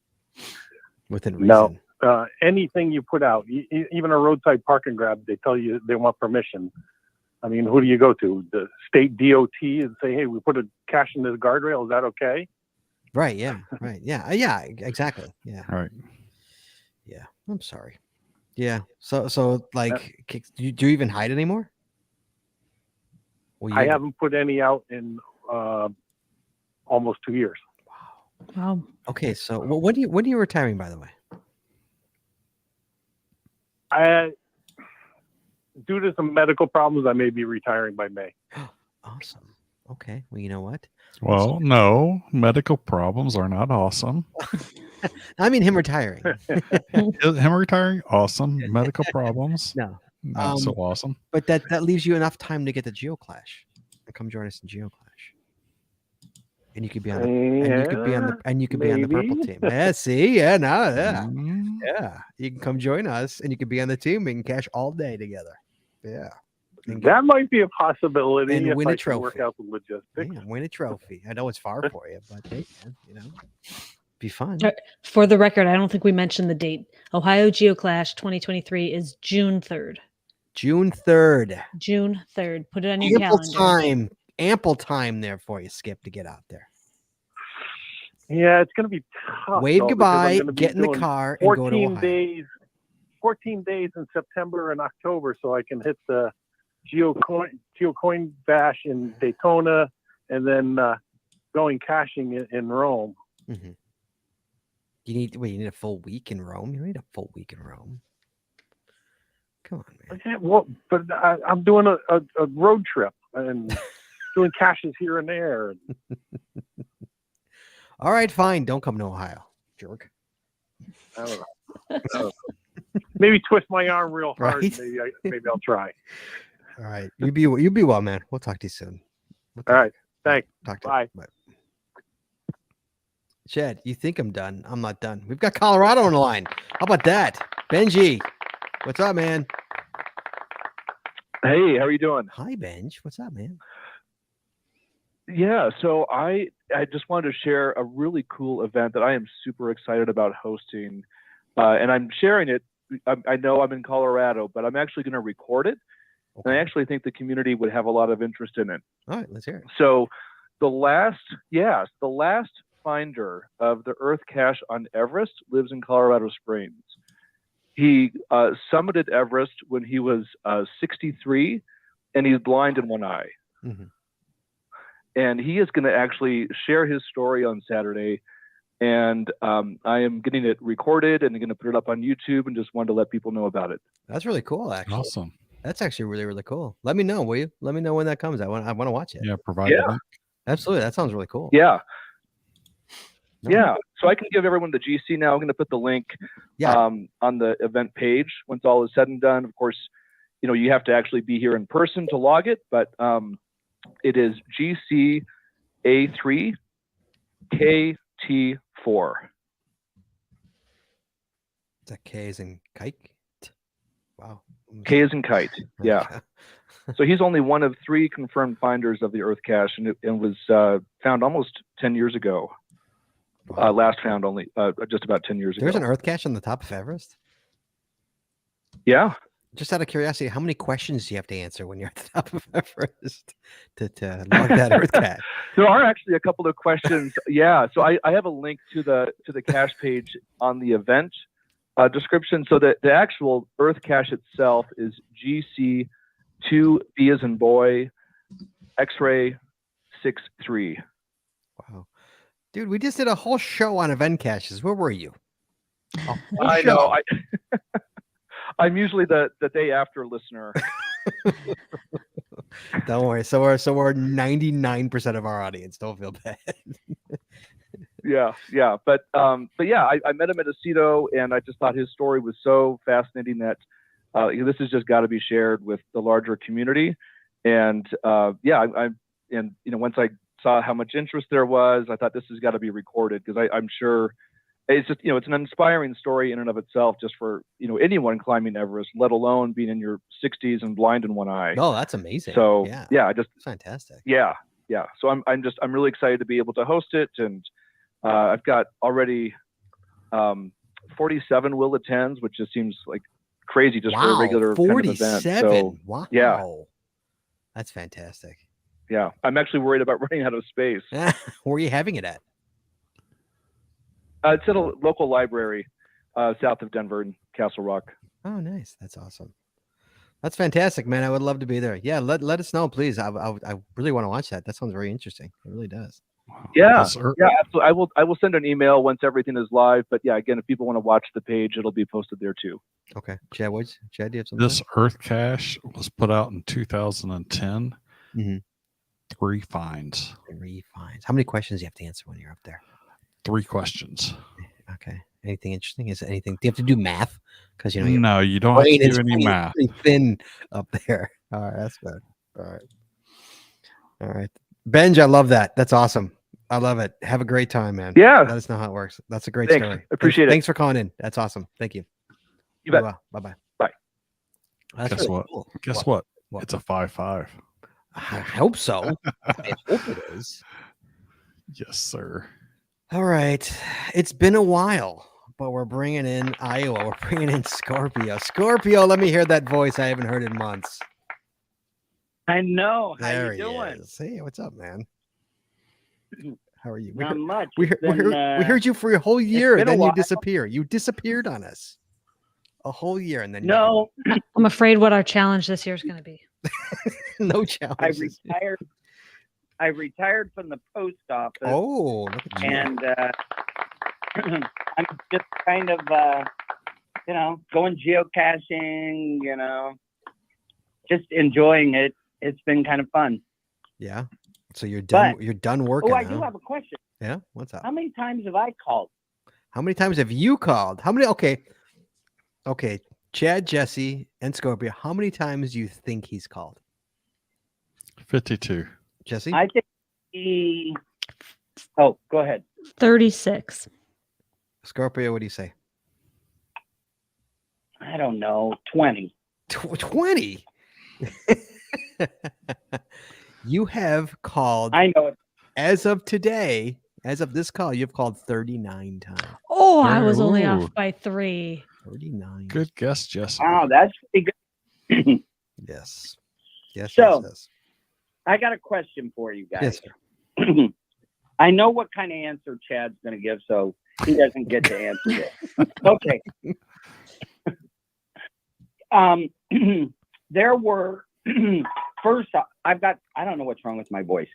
Speaker 2: within reason.
Speaker 7: No. Anything you put out, even a roadside park and grab, they tell you they want permission. I mean, who do you go to? The state DOT and say, hey, we put a cache in this guardrail. Is that okay?
Speaker 2: Right. Yeah. Right. Yeah. Yeah. Exactly. Yeah.
Speaker 3: Right.
Speaker 2: Yeah. I'm sorry. Yeah. So like, do you even hide anymore?
Speaker 7: I haven't put any out in almost 2 years.
Speaker 1: Wow.
Speaker 2: Okay. So when are you retiring, by the way?
Speaker 7: Due to some medical problems, I may be retiring by May.
Speaker 2: Awesome. Okay. Well, you know what?
Speaker 3: Well, no, medical problems are not awesome.
Speaker 2: I mean him retiring.
Speaker 3: Him retiring, awesome. Medical problems,
Speaker 2: No.
Speaker 3: not so awesome.
Speaker 2: But that leaves you enough time to get the Geoclash and come join us in Geoclash. And you could be on the be on the purple
Speaker 7: maybe.
Speaker 2: team. Yeah, see? Yeah, no, yeah.
Speaker 3: Mm,
Speaker 2: Yeah. You can come join us and you could be on the team. We can cash all day together. Yeah. And get-
Speaker 7: That might be a possibility
Speaker 2: And
Speaker 7: if
Speaker 2: win a
Speaker 7: I can work
Speaker 2: trophy.
Speaker 7: out the logistics.
Speaker 2: yeah, win a trophy. I know it's far for you, but hey, man, you know, be fun.
Speaker 1: For the record, I don't think we mentioned the date. Ohio Geoclash 2023 is June 3rd.
Speaker 2: June 3rd.
Speaker 1: June 3rd. Put it on your calendar.
Speaker 2: Ample time there for you, Skip, to get out there.
Speaker 7: Yeah, it's going to be tough.
Speaker 2: Wave
Speaker 7: though, because
Speaker 2: goodbye,
Speaker 7: I'm gonna be
Speaker 2: get in the
Speaker 7: doing
Speaker 2: car, and go to
Speaker 7: 14
Speaker 2: Ohio.
Speaker 7: days. 14 days in September and October, so I can hit the GeoCoin Bash in Daytona, and then going caching in Rome.
Speaker 2: Mm-hmm. You need a full week in Rome? You don't need a full week in Rome. Come on, man.
Speaker 7: Okay, well, but I'm doing a road trip and doing caches here and there.
Speaker 2: All right, fine. Don't come to Ohio, jerk.
Speaker 7: I don't know. Maybe twist my arm real hard.
Speaker 2: Right?
Speaker 7: Maybe I'll try.
Speaker 2: All right. You be well, man. We'll talk to you soon. What the
Speaker 7: All
Speaker 2: heck?
Speaker 7: right. Thanks.
Speaker 2: Talk to
Speaker 7: Bye.
Speaker 2: you. Bye. Chad, you think I'm done? I'm not done. We've got Colorado on the line. How about that? Benji, what's up, man?
Speaker 8: Hey, how are you doing?
Speaker 2: Hi, Benj. What's up, man?
Speaker 8: Yeah, so I just wanted to share a really cool event that I am super excited about hosting, and I'm sharing it. I know I'm in Colorado, but I'm actually going to record it, and I actually think the community would have a lot of interest in it.
Speaker 2: All right, let's hear it.
Speaker 8: So, the last finder of the Earth cache on Everest lives in Colorado Springs. He summited Everest when he was 63, and he's blind in one eye.
Speaker 2: Mm-hmm.
Speaker 8: And he is going to actually share his story on Saturday. And I am getting it recorded and going to put it up on YouTube, and just wanted to let people know about it.
Speaker 2: That's really cool, actually.
Speaker 3: Awesome.
Speaker 2: That's actually really, really cool. Let me know, will you? Let me know when that comes. I want to watch it.
Speaker 3: Yeah, provide the link.
Speaker 2: Absolutely. That sounds really cool.
Speaker 8: Yeah.
Speaker 2: No.
Speaker 8: Yeah. So I can give everyone the GC now. I'm going to put the link on the event page once all is said and done. Of course, you have to actually be here in person to log it, but it is GCA3 KT4.
Speaker 2: That K is in kite. Wow.
Speaker 8: K is in kite. Yeah. So he's only one of 3 confirmed finders of the Earth cache, and it was found almost 10 years ago.
Speaker 2: Wow.
Speaker 8: Last found only just about 10 years
Speaker 2: There's
Speaker 8: ago.
Speaker 2: an Earth cache on the top of Everest?
Speaker 8: Yeah.
Speaker 2: Just out of curiosity, how many questions do you have to answer when you're at the top of Everest to log that Earth cache?
Speaker 8: There are actually a couple of questions. Yeah. So I have a link to the cache page on the event description. So the actual Earth cache itself is GC2B as in boy, X-ray 63.
Speaker 2: Wow. Dude, we just did a whole show on event caches. Where were you?
Speaker 8: I know. I'm usually the day after listener.
Speaker 2: Don't worry. So we're 99% of our audience. Don't feel bad.
Speaker 8: Yeah. But yeah, I met him at Aceto, and I just thought his story was so fascinating that this has just got to be shared with the larger community. And once I saw how much interest there was, I thought this has got to be recorded, because I'm sure it's just, it's an inspiring story in and of itself, just for, anyone climbing Everest, let alone being in your 60s and blind in one eye.
Speaker 2: Oh, that's amazing.
Speaker 8: So yeah,
Speaker 2: that's fantastic.
Speaker 8: Yeah. So I'm really excited to be able to host it, and I've got already 47 will attends, which just seems like crazy just for a regular
Speaker 2: 47.
Speaker 8: kind of event. So,
Speaker 2: wow.
Speaker 8: Yeah.
Speaker 2: That's fantastic.
Speaker 8: Yeah. I'm actually worried about running out of space.
Speaker 2: Where are you having it at?
Speaker 8: It's at a local library south of Denver in Castle Rock.
Speaker 2: Oh, nice. That's awesome. That's fantastic, man. I would love to be there. Yeah, let us know, please. I really want to watch that. That sounds very interesting. It really does.
Speaker 3: Wow.
Speaker 8: Yeah, absolutely. I will send an email once everything is live. But yeah, again, if people want to watch the page, it'll be posted there too.
Speaker 2: Okay, Chad, do you have something?
Speaker 3: This Earth cache was put out in 2010.
Speaker 2: Mm-hmm.
Speaker 3: 3 finds.
Speaker 2: 3 finds. How many questions do you have to answer when you're up there?
Speaker 3: 3 questions.
Speaker 2: Okay. Anything interesting? Is it anything? Do you have to do math? Because your
Speaker 3: No, you don't have
Speaker 2: brain
Speaker 3: to
Speaker 2: is
Speaker 3: do any
Speaker 2: pretty-
Speaker 3: math.
Speaker 2: pretty thin up there. All right, that's good. All right, Benj, I love that. That's awesome. I love it. Have a great time, man.
Speaker 8: Yeah.
Speaker 2: Let us know how it works. That's a great
Speaker 8: Thanks.
Speaker 2: story.
Speaker 8: Appreciate it.
Speaker 2: Thanks for calling in. That's awesome. Thank you.
Speaker 8: You bet.
Speaker 2: Bye-bye.
Speaker 8: Bye.
Speaker 2: That's
Speaker 3: Guess
Speaker 2: really
Speaker 3: what?
Speaker 2: cool.
Speaker 3: Guess what?
Speaker 2: What?
Speaker 3: It's a 5-5.
Speaker 2: I hope so. I hope it is.
Speaker 3: Yes, sir.
Speaker 2: All right. It's been a while, but we're bringing in Iowa. We're bringing in Scorpio. Scorpio, let me hear that voice I haven't heard in months.
Speaker 9: I know. How
Speaker 2: There
Speaker 9: you doing?
Speaker 2: he is. Hey, what's up, man? How are you?
Speaker 9: Not much.
Speaker 2: We heard you for a whole year,
Speaker 9: been
Speaker 2: and
Speaker 9: a
Speaker 2: then you
Speaker 9: while.
Speaker 2: disappear. You disappered on us. A whole year, and then
Speaker 9: No,
Speaker 1: I'm afraid what our challenge this year is going to be.
Speaker 2: no
Speaker 9: I
Speaker 2: challenges.
Speaker 9: retired. I retired from the post office,
Speaker 2: Oh, look at you.
Speaker 9: and I'm just kind of, going geocaching. Just enjoying it. It's been kind of fun.
Speaker 2: Yeah. So you're done.
Speaker 9: But-
Speaker 2: You're done working.
Speaker 9: Oh, I
Speaker 2: huh?
Speaker 9: do have a question.
Speaker 2: Yeah. What's up?
Speaker 9: How many times have I called?
Speaker 2: How many times have you called? How many? Okay. Chad, Jesse, and Scorpio. How many times do you think he's called?
Speaker 3: 52.
Speaker 2: Jesse?
Speaker 9: I think he. Oh, go ahead.
Speaker 1: 36.
Speaker 2: Scorpio, what do you say?
Speaker 9: I don't know. 20.
Speaker 2: 20. You have called,
Speaker 9: I know it.
Speaker 2: as of today, as of this call, you've called 39 times.
Speaker 1: Oh, I was only
Speaker 3: Ooh.
Speaker 1: off by 3.
Speaker 2: 39.
Speaker 3: Good guess, Jesse.
Speaker 9: Wow, that's pretty good.
Speaker 2: Yes. Yes,
Speaker 9: So-
Speaker 2: yes.
Speaker 9: I got a question for you guys.
Speaker 2: Yes, sir.
Speaker 9: I know what kind of answer Chad's going to give, so he doesn't get to answer this. Okay. There were first. I don't know what's wrong with my voice.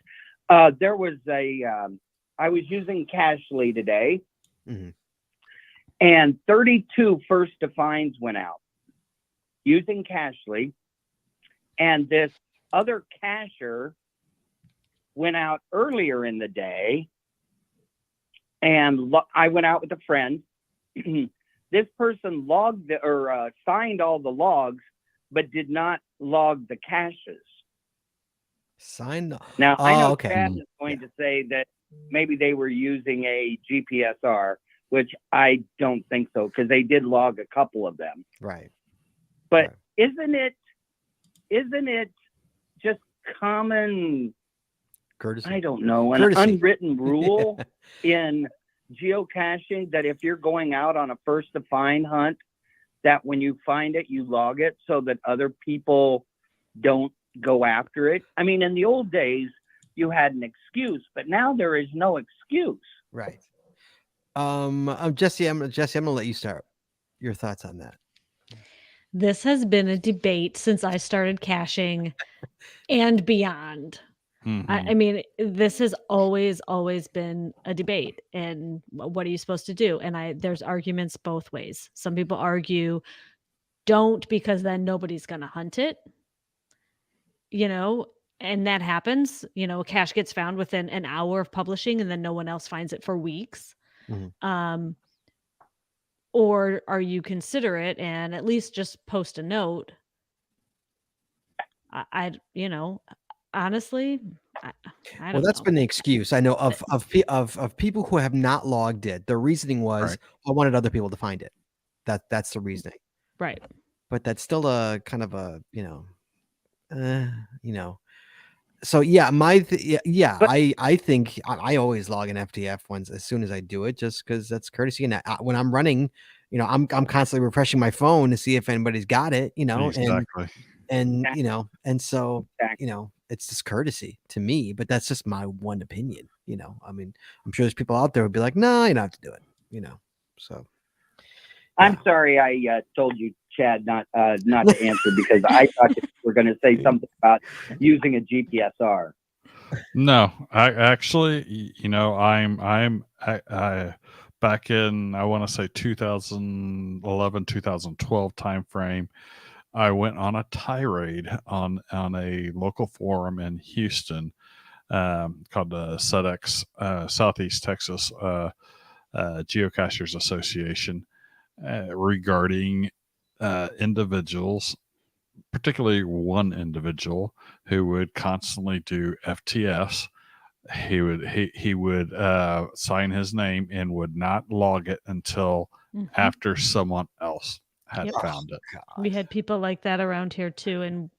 Speaker 9: There was I was using Cashly today,
Speaker 2: Mhm.
Speaker 9: and 32 first defines went out using Cashly, and this other cacher went out earlier in the day, and I went out with a friend. This person logged signed all the logs, but did not log the caches.
Speaker 2: Sign.
Speaker 9: Now, I know
Speaker 2: okay.
Speaker 9: Chad is going to say that maybe they were using a GPSR, which I don't think so, because they did log a couple of them.
Speaker 2: Right.
Speaker 9: But
Speaker 2: Right.
Speaker 9: isn't it just common,
Speaker 2: Courtesy.
Speaker 9: I don't know, an
Speaker 2: Courtesy.
Speaker 9: unwritten rule in geocaching that if you're going out on a first to find hunt, that when you find it, you log it so that other people don't go after it? I mean, in the old days, you had an excuse, but now there is no excuse.
Speaker 2: Right. Jesse, I'm gonna let you start. Your thoughts on that?
Speaker 1: This has been a debate since I started caching and beyond.
Speaker 3: Mhm.
Speaker 1: I mean, this has always been a debate. And what are you supposed to do? And there's arguments both ways. Some people argue, don't, because then nobody's going to hunt it. And that happens. A cache gets found within an hour of publishing, and then no one else finds it for weeks.
Speaker 2: Mhm.
Speaker 1: Or are you considerate and at least just post a note? Honestly, I
Speaker 2: Well,
Speaker 1: don't
Speaker 2: that's
Speaker 1: know.
Speaker 2: been the excuse. I know of people who have not logged it. The reasoning was,
Speaker 3: Right.
Speaker 2: I wanted other people to find it. That's the reasoning.
Speaker 1: Right.
Speaker 2: But that's still a kind of a So yeah,
Speaker 9: But-
Speaker 2: I think I always log an FTF once as soon as I do it, just because that's courtesy. And when I'm running, I'm constantly refreshing my phone to see if anybody's got it.
Speaker 3: Exactly.
Speaker 2: and so
Speaker 9: Exactly.
Speaker 2: it's just courtesy to me. But that's just my one opinion. I mean, I'm sure there's people out there who'd be like, no, you don't have to do it. So
Speaker 9: I'm sorry I told you, Chad, not to answer, because I thought you were going to say something about using a GPSR.
Speaker 3: No, I actually, I back in, I want to say 2011, 2012 timeframe, I went on a tirade on a local forum in Houston, called the SEDEX, Southeast Texas Geocachers Association, regarding individuals, particularly one individual who would constantly do FTS. He would sign his name and would not log it until
Speaker 1: Mhm.
Speaker 3: after someone else had
Speaker 1: Yep.
Speaker 3: found it.
Speaker 1: We had people like that around here too, and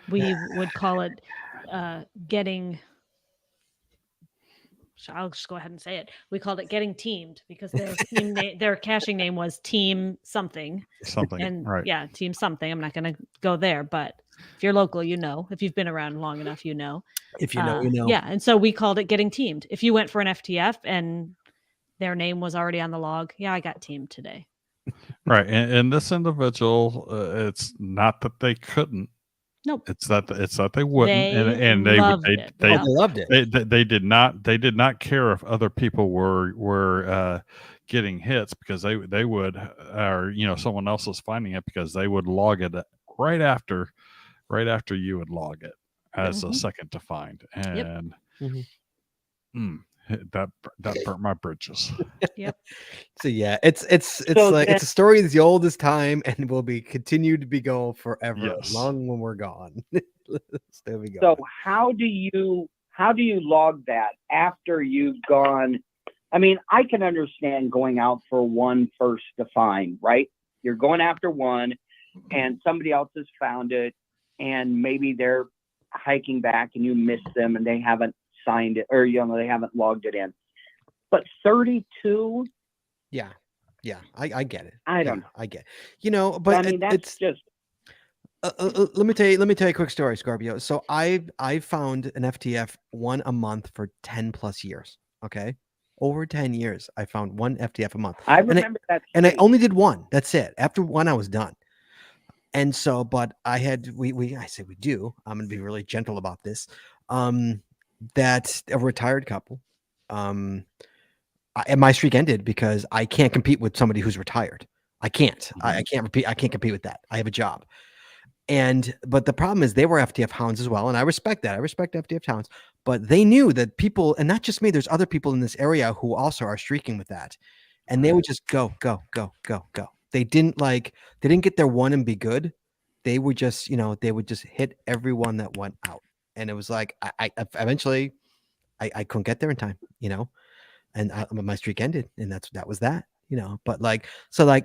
Speaker 1: we would call it getting. I'll just go ahead and say it. We called it getting teamed, because their their caching name was Team Something.
Speaker 3: Something,
Speaker 1: And
Speaker 3: right?
Speaker 1: yeah, Team Something. I'm not going to go there, but if you're local, if you've been around long enough,
Speaker 2: if you know, you know.
Speaker 1: Yeah, and so we called it getting teamed. If you went for an FTF and their name was already on the log, yeah, I got teamed today.
Speaker 3: Right. And this individual, it's not that they couldn't.
Speaker 1: Nope.
Speaker 3: It's that they wouldn't, and
Speaker 1: They loved it.
Speaker 2: They loved it.
Speaker 3: they did not care if other people were getting hits, because they would, or someone else was finding it, because they would log it right after you would log it as a second to find, and that burnt my bridges.
Speaker 1: Yep.
Speaker 2: So yeah, it's like it's a story that's the oldest time and will be continued to be going forever,
Speaker 3: Yes.
Speaker 2: long when we're gone. There we go.
Speaker 9: So how do you how do you log that after you've gone? I mean, I can understand going out for one first to find, right? You're going after one and somebody else has found it and maybe they're hiking back and you missed them and they haven't signed it or, they haven't logged it in. But 32?
Speaker 2: Yeah. I get it.
Speaker 9: I don't
Speaker 2: know. I get it. But
Speaker 9: I mean, that's just.
Speaker 2: let me tell you a quick story, Scorpio. So I found an FTF one a month for 10 plus years. Okay. Over 10 years, I found one FTF a month.
Speaker 9: I remember that.
Speaker 2: And I only did one. That's it. After one, I was done. And so, but I had, I say we do, I'm going to be really gentle about this. That a retired couple, and my streak ended because I can't compete with somebody who's retired. I can't, I can't compete with that. I have a job. But the problem is they were FTF hounds as well. And I respect that. I respect FTF hounds, but they knew that people, and not just me, there's other people in this area who also are streaking with that. And they would just go. They didn't get their one and be good. They would just, they would just hit everyone that went out. And it was like, I eventually I couldn't get there in time, and my streak ended, and that was that. But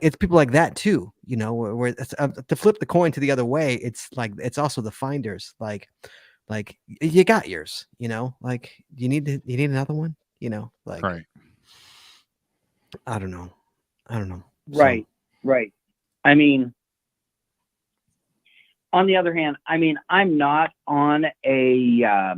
Speaker 2: it's people like that too, where it's, to flip the coin to the other way, it's like it's also the finders, like you got yours, like you need another one,
Speaker 3: Right.
Speaker 2: I don't know.
Speaker 9: Right. I mean, on the other hand, I mean, I'm not on a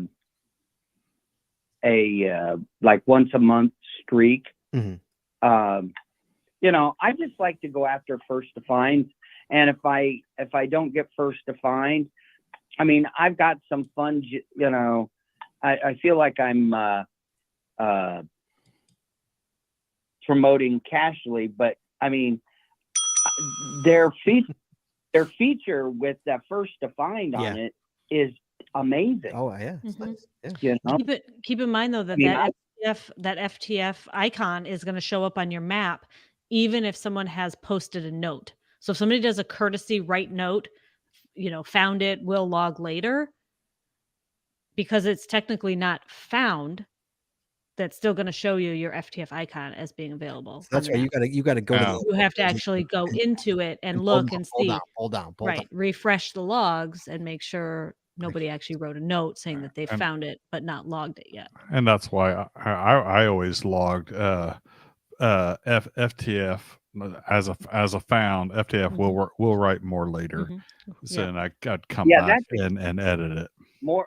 Speaker 9: like once a month streak.
Speaker 2: Mhm.
Speaker 9: I just like to go after first to find. And if I don't get first to find, I mean, I've got some fun, I feel like I'm promoting casually, but I mean, their feature with that first to find on it is amazing.
Speaker 2: Oh yeah. It's nice.
Speaker 1: Keep in mind though that that FTF icon is going to show up on your map even if someone has posted a note. So if somebody does a courtesy write note, found it, will log later, because it's technically not found, that's still going to show you your FTF icon as being available.
Speaker 2: So that's why you got to go to
Speaker 1: you have to actually go into it and look and see.
Speaker 2: Hold down.
Speaker 1: Refresh the logs and make sure nobody actually wrote a note saying that they found it but not logged it yet.
Speaker 3: And that's why I always logged FTF as a found. FTF will write more later. So then I'd come back and edit it.
Speaker 9: More.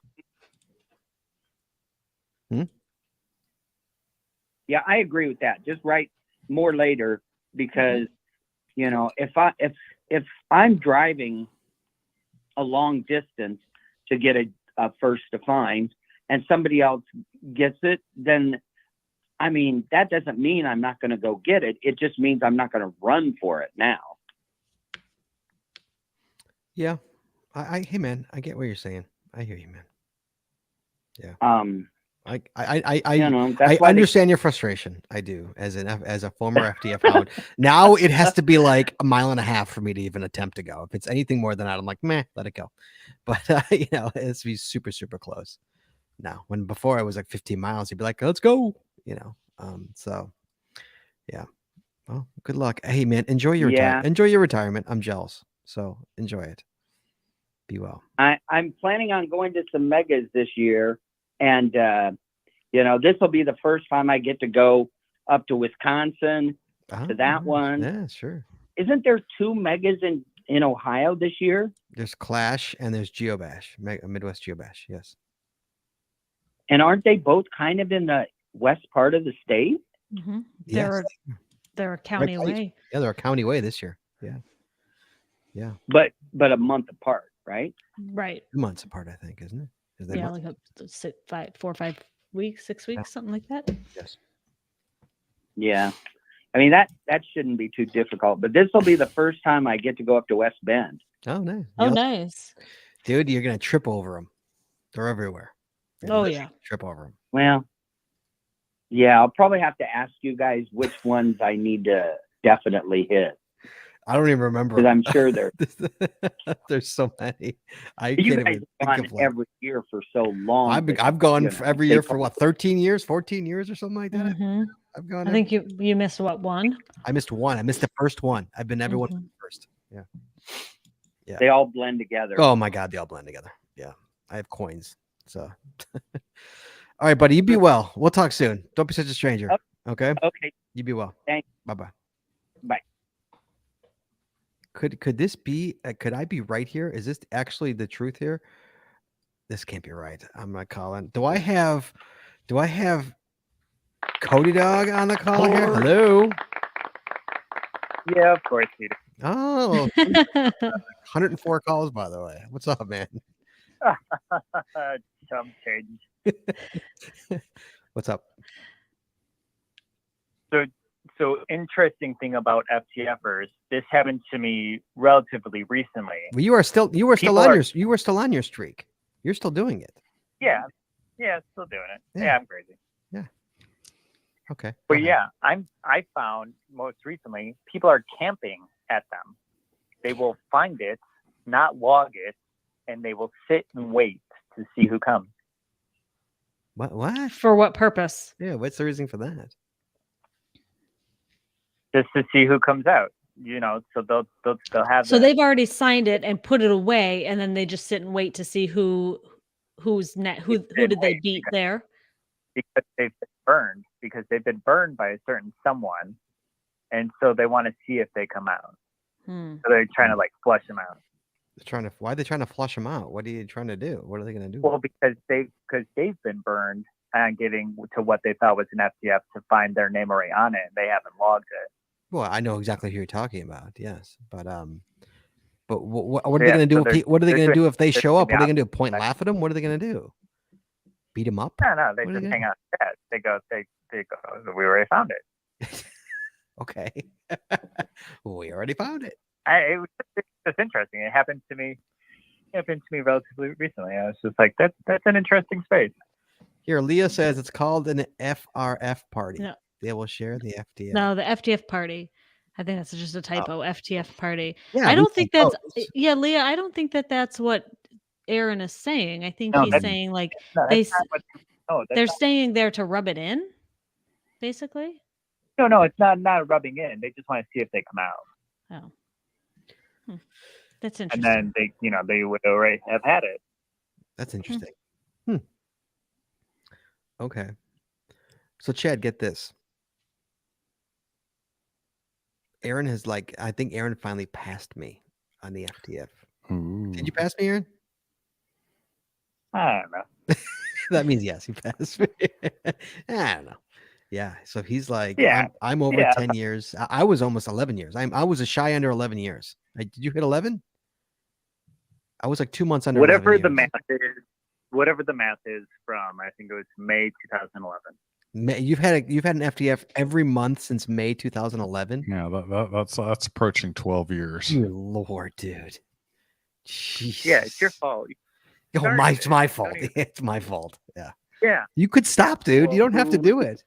Speaker 9: Yeah, I agree with that. Just write more later because, if I'm driving a long distance to get a first to find and somebody else gets it, then, I mean, that doesn't mean I'm not going to go get it. It just means I'm not going to run for it now.
Speaker 2: Yeah. Hey man, I get what you're saying. I hear you, man. Yeah. I understand your frustration. I do, as a former FTF hound. Now it has to be like a mile and a half for me to even attempt to go. If it's anything more than that, I'm like, meh, let it go. But it has to be super, super close. Now, when before I was like 15 miles, you'd be like, let's go. So yeah. Well, good luck. Hey man, enjoy your retirement. I'm jealous. So enjoy it. Be well.
Speaker 9: I'm planning on going to some megas this year. And, this will be the first time I get to go up to Wisconsin to that one.
Speaker 2: Yeah, sure.
Speaker 9: Isn't there 2 megas in Ohio this year?
Speaker 2: There's Clash and there's Geobash, Midwest Geobash. Yes.
Speaker 9: And aren't they both kind of in the west part of the state?
Speaker 1: Mm-hmm.
Speaker 2: Yes.
Speaker 1: They're a county away.
Speaker 2: Yeah, they're a county away this year. Yeah. Yeah.
Speaker 9: But a month apart, right?
Speaker 1: Right.
Speaker 2: 2 months apart, I think, isn't it?
Speaker 1: Yeah, like 4 or 5 weeks, 6 weeks, something like that.
Speaker 2: Yes.
Speaker 9: Yeah. I mean, that shouldn't be too difficult, but this will be the first time I get to go up to West Bend.
Speaker 2: Oh, nice.
Speaker 1: Nice.
Speaker 2: Dude, you're going to trip over them. They're everywhere. Trip over them.
Speaker 9: Well, yeah, I'll probably have to ask you guys which ones I need to definitely hit.
Speaker 2: I don't even remember.
Speaker 9: Because I'm sure
Speaker 2: there's so many. I
Speaker 9: you
Speaker 2: can't
Speaker 9: guys
Speaker 2: even
Speaker 9: have
Speaker 2: think
Speaker 9: gone
Speaker 2: of like.
Speaker 9: every year for so long.
Speaker 2: I've gone
Speaker 9: you know,
Speaker 2: every
Speaker 9: they
Speaker 2: year for what 13 years, 14 years or something like that.
Speaker 1: Mhm.
Speaker 2: I've gone.
Speaker 1: I think you missed what, one?
Speaker 2: I missed one. I missed the first one. I've been everyone
Speaker 1: Mhm.
Speaker 2: first. Yeah.
Speaker 9: They all blend together.
Speaker 2: Oh my God, they all blend together. Yeah. I have coins. So all right, buddy. You be well. We'll talk soon. Don't be such a stranger. Okay.
Speaker 9: Okay.
Speaker 2: You be well.
Speaker 9: Thanks.
Speaker 2: Bye-bye.
Speaker 9: Bye.
Speaker 2: Could this be? Could I be right here? Is this actually the truth here? This can't be right. I'm not calling. Do I have Cody Dog on the call here? Hello.
Speaker 10: Yeah, of course you do.
Speaker 2: Oh, 104 calls, by the way. What's up, man?
Speaker 10: Some change.
Speaker 2: What's up?
Speaker 10: So interesting thing about FTFers. This happened to me relatively recently.
Speaker 2: Well, you were still
Speaker 10: People
Speaker 2: on your streak. You're still doing it.
Speaker 10: Yeah, still doing it. Yeah, I'm crazy.
Speaker 2: Okay.
Speaker 10: But yeah, I found most recently people are camping at them. They will find it, not log it, and they will sit and wait to see who comes.
Speaker 2: What?
Speaker 1: For what purpose?
Speaker 2: Yeah, what's the reason for that?
Speaker 10: Just to see who comes out. So they'll have.
Speaker 1: So they've already signed it and put it away, and then they just sit and wait to see who's net. Who did they beat there?
Speaker 10: Because they've been burned by a certain someone, and so they want to see if they come out. So they're trying to flush them out.
Speaker 2: Why are they trying to flush them out? What are you trying to do? What are they going to do?
Speaker 10: Well, because they've been burned and getting to what they thought was an FTF to find their name already on it, and they haven't logged it.
Speaker 2: Well, I know exactly who you're talking about. Yes, but what are they going to do? What are they going to do if they show up? What are they going to do? Point, laugh at them? What are they going to do? Beat them up?
Speaker 10: No, they just hang out. They go. We already found it.
Speaker 2: Okay, we already found it.
Speaker 10: It was just interesting. It happened to me. Relatively recently. I was just like, that's an interesting space.
Speaker 2: Here, Leah says it's called an FRF party.
Speaker 1: No.
Speaker 2: They will share the FTF.
Speaker 1: No, the FTF party. I think that's just a typo. FTF party.
Speaker 2: Yeah,
Speaker 1: I don't think that's. Yeah, Leah. I don't think that's what Aaron is saying. I think he's saying they're staying there to rub it in, basically.
Speaker 10: No, it's not rubbing in. They just want to see if they come out.
Speaker 1: Oh, that's interesting.
Speaker 10: And then they would already have had it.
Speaker 2: That's interesting. Okay. So Chad, get this. Aaron has I think Aaron finally passed me on the FTF.
Speaker 3: Ooh.
Speaker 2: Did you pass me, Aaron?
Speaker 10: I don't know.
Speaker 2: That means yes, he passed me. I don't know. Yeah. So he's like, I'm over 10 years. I was almost 11 years. I was a shy under 11 years. Did you hit 11? I was like 2 months under.
Speaker 10: Whatever the math is from, I think it was May 2011.
Speaker 2: You've had an FTF every month since May 2011.
Speaker 3: Yeah, that's approaching 12 years.
Speaker 2: Good Lord, dude. Jeez.
Speaker 10: Yeah, it's your fault.
Speaker 2: Oh, it's my fault. It's my fault. Yeah.
Speaker 10: Yeah.
Speaker 2: You could stop, dude. Well, you don't have to do it.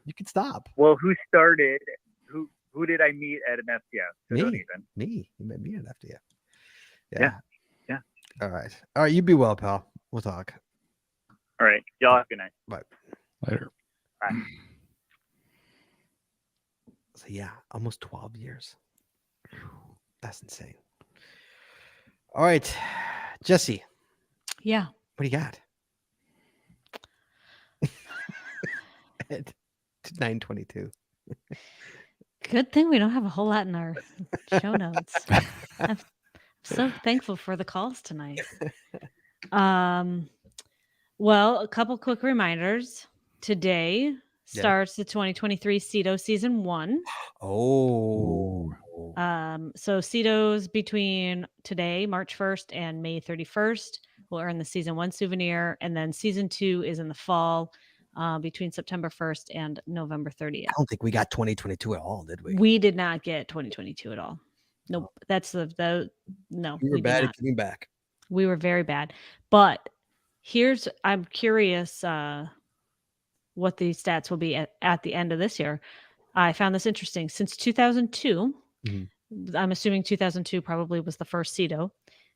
Speaker 2: You could stop.
Speaker 10: Well, who started? Who did I meet at an FTF?
Speaker 2: Me. You met me at an FTF.
Speaker 10: Yeah.
Speaker 2: All right. You be well, pal. We'll talk.
Speaker 10: All right. Y'all have a good night.
Speaker 2: Bye.
Speaker 3: Later.
Speaker 10: Bye.
Speaker 2: So yeah, almost 12 years. That's insane. All right, Jesse.
Speaker 1: Yeah.
Speaker 2: What do you got? At 9:22.
Speaker 1: Good thing we don't have a whole lot in our show notes. I'm so thankful for the calls tonight. Well, a couple quick reminders. Today starts the 2023 CETO Season 1.
Speaker 2: Oh.
Speaker 1: So CETOs between today, March 1st, and May 31st will earn the Season 1 souvenir. And then Season 2 is in the fall between September 1st and November 30th.
Speaker 2: I don't think we got 2022 at all, did we?
Speaker 1: We did not get 2022 at all. Nope. That's no.
Speaker 2: We were bad at getting back.
Speaker 1: We were very bad. But I'm curious what the stats will be at the end of this year. I found this interesting. Since 2002, I'm assuming 2002 probably was the first CETO.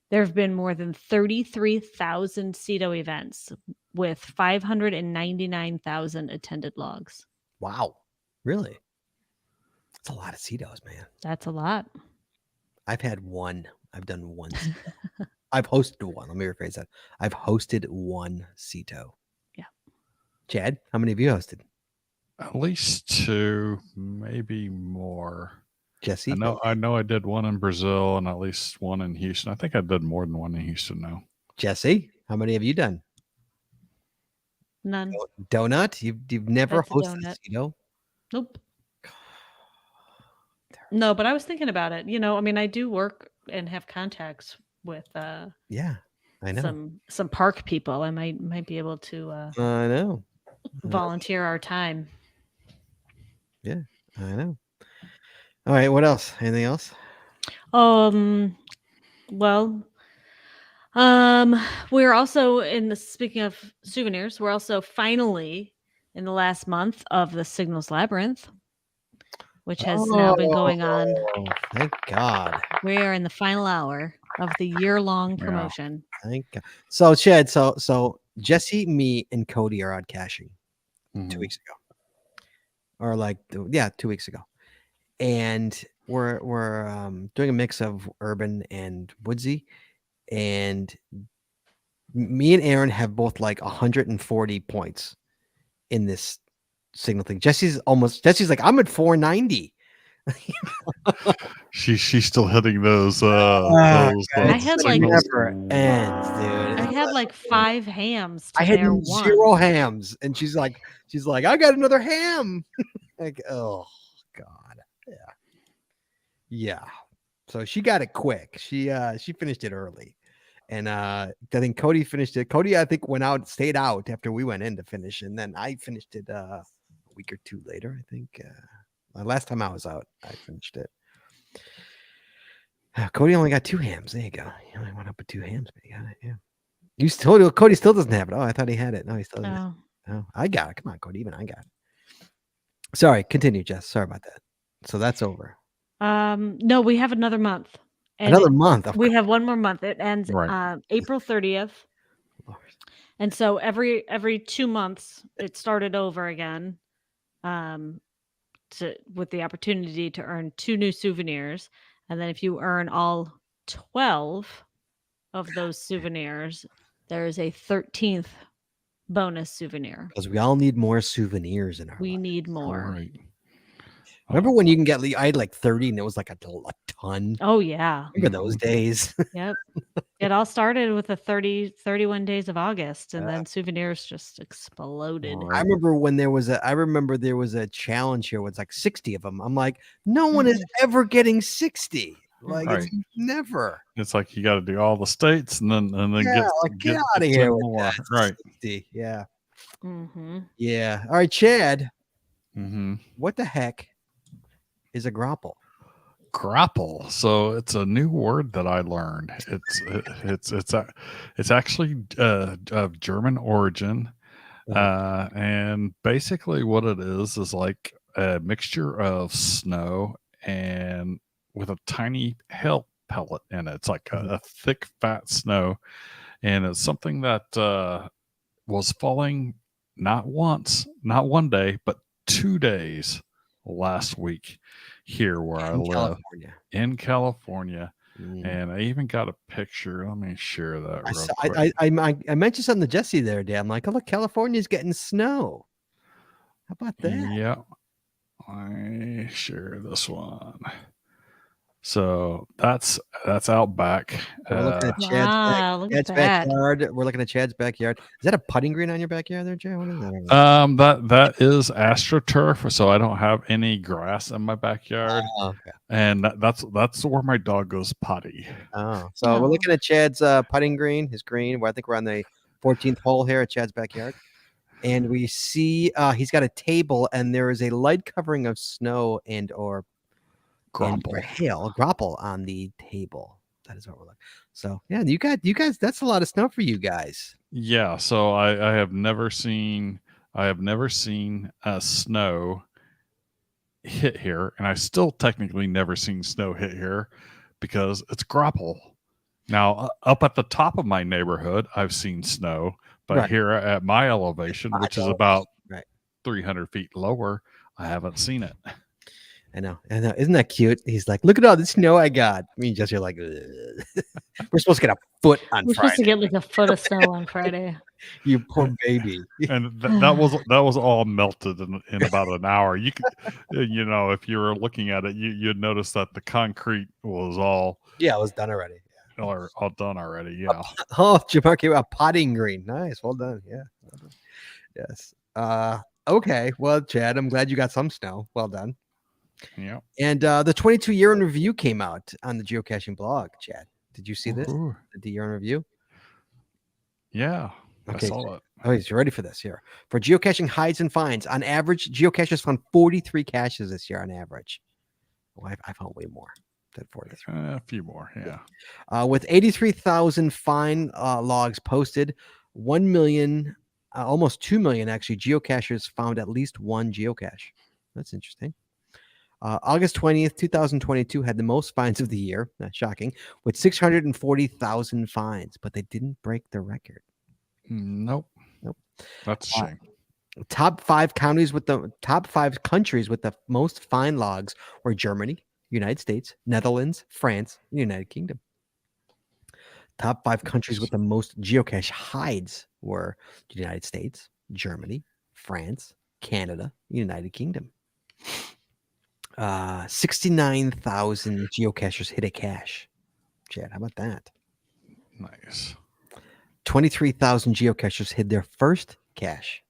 Speaker 1: There have been more than 33,000 CETO events with 599,000 attended logs.
Speaker 2: Wow. Really? That's a lot of CETOs, man.
Speaker 1: That's a lot.
Speaker 2: I've had one. I've done one CETO. I've hosted one. Let me rephrase that. I've hosted one CETO.
Speaker 1: Yeah.
Speaker 2: Chad, how many have you hosted?
Speaker 3: At least 2, maybe more.
Speaker 2: Jesse?
Speaker 3: I know I did one in Brazil and at least one in Houston. I think I did more than one in Houston now.
Speaker 2: Jesse, how many have you done?
Speaker 1: None.
Speaker 2: Donut? You've never
Speaker 1: That's a
Speaker 2: hosted
Speaker 1: donut.
Speaker 2: a CETO?
Speaker 1: Nope. No, but I was thinking about it. I mean, I do work and have contacts with
Speaker 2: Yeah, I know.
Speaker 1: some park people. I might be able to
Speaker 2: I know.
Speaker 1: volunteer our time.
Speaker 2: Yeah, I know. All right, what else? Anything else?
Speaker 1: Well, we're also speaking of souvenirs, we're also finally in the last month of the Signals Labyrinth, which has now been going on.
Speaker 2: Thank God.
Speaker 1: We are in the final hour of the year-long promotion.
Speaker 2: Thank God. So Chad, so Jesse, me, and Cody are out caching 2 weeks ago. Or 2 weeks ago. And we're doing a mix of urban and woodsy. And me and Aaron have both like 140 points in this signal thing. Jesse's like, I'm at 490.
Speaker 3: She's still hitting those.
Speaker 1: I had like
Speaker 2: never ends, dude.
Speaker 1: I had like 5 hams.
Speaker 2: I had
Speaker 1: their 1.
Speaker 2: 0 hams, and she's like, I got another ham. Like, oh God, yeah. So she got it quick. She finished it early, and I think Cody finished it. Cody, I think, stayed out after we went in to finish, and then I finished it a week or 2 later. I think last time I was out, I finished it. Cody only got 2 hams. There you go. He only went up with 2 hams, but he got it. Yeah. Cody still doesn't have it. Oh, I thought he had it. No, he still doesn't. Oh, I got it. Come on, Cody. Even I got it. Sorry. Continue, Jess. Sorry about that. So that's over.
Speaker 1: No, we have another month.
Speaker 2: Another month.
Speaker 1: We have one more month. It ends
Speaker 3: Right.
Speaker 1: April 30th. And so every 2 months it started over again. With the opportunity to earn 2 new souvenirs. And then if you earn all 12 of those souvenirs, there is a 13th bonus souvenir.
Speaker 2: Because we all need more souvenirs in our
Speaker 1: We
Speaker 2: lives.
Speaker 1: need more.
Speaker 3: Right.
Speaker 2: Remember when you can get, I had like 30 and it was like a ton?
Speaker 1: Oh, yeah.
Speaker 2: Remember those days?
Speaker 1: Yep. It all started with the 31 days of August, and then souvenirs just exploded.
Speaker 2: I remember there was a challenge here with like 60 of them. I'm like, no one is ever getting 60. Like, it's never.
Speaker 3: It's like you got to do all the states and then
Speaker 2: get out of here with
Speaker 3: more.
Speaker 2: that.
Speaker 3: Right.
Speaker 2: 60. Yeah.
Speaker 1: Mm-hmm.
Speaker 2: Yeah. All right, Chad.
Speaker 3: Mm-hmm.
Speaker 2: What the heck is a grapple?
Speaker 3: Grapple. So it's a new word that I learned. It's actually of German origin, and basically what it is like a mixture of snow and with a tiny hail pellet in it. It's like a thick, fat snow, and it's something that was falling not once, not one day, but 2 days last week here where I live in California. And I even got a picture. Let me share that real quick.
Speaker 2: I mentioned something to Jesse the other day. I'm like, oh, look, California's getting snow. How about that?
Speaker 3: Yeah. I share this one. So that's out back.
Speaker 2: We're looking at Chad's backyard. We're looking at Chad's backyard. Is that a putting green on your backyard there, Chad? What is that?
Speaker 3: That is AstroTurf. So I don't have any grass in my backyard, and that's where my dog goes potty.
Speaker 2: Oh, so we're looking at Chad's putting green, his green. I think we're on the 14th hole here at Chad's backyard, and we see he's got a table, and there is a light covering of snow or grapple on the table. That is what we're looking. So yeah, you guys, that's a lot of snow for you guys.
Speaker 3: Yeah. So I have never seen snow hit here, and I still technically never seen snow hit here because it's graupel. Now, up at the top of my neighborhood, I've seen snow, but
Speaker 2: Right.
Speaker 3: here at my elevation, which is
Speaker 2: Elevation,
Speaker 3: about
Speaker 2: right.
Speaker 3: 300 feet lower, I haven't seen it.
Speaker 2: I know. Isn't that cute? He's like, look at all the snow I got. I mean, Jesse, you're like, "Ugh." We're supposed to get a foot on
Speaker 1: We're supposed to
Speaker 2: Friday.
Speaker 1: get like a foot of snow on Friday.
Speaker 2: You poor baby.
Speaker 3: And that was all melted in about an hour. You could, if you were looking at it, you'd notice that the concrete was all
Speaker 2: Yeah, it was done already.
Speaker 3: all done already. Yeah.
Speaker 2: Oh, Jamarque, a potting green. Nice. Well done. Yeah. Well done. Yes. Okay. Well, Chad, I'm glad you got some snow. Well done.
Speaker 3: Yeah.
Speaker 2: And the 22 year in review came out on the geocaching blog, Chad. Did you see this?
Speaker 3: Ooh.
Speaker 2: The year in review?
Speaker 3: Yeah.
Speaker 2: Okay.
Speaker 3: I saw it.
Speaker 2: Oh, you ready for this here? For geocaching hides and finds, on average, geocachers found 43 caches this year on average. Well, I found way more than 43.
Speaker 3: A few more. Yeah.
Speaker 2: With 83,000 fine logs posted, 1 million, almost 2 million actually, geocachers found at least one geocache. That's interesting. August 20th, 2022 had the most fines of the year. Not shocking, with 640,000 fines, but they didn't break the record.
Speaker 3: Nope. That's a shame.
Speaker 2: Top 5 countries with the top 5 countries with the most fine logs were Germany, United States, Netherlands, France, and United Kingdom. Top 5 countries with the most geocache hides were the United States, Germany, France, Canada, United Kingdom. 69,000 geocachers hit a cache. Chad, how about that?
Speaker 3: Nice.
Speaker 2: 23,000 geocachers hid their first cache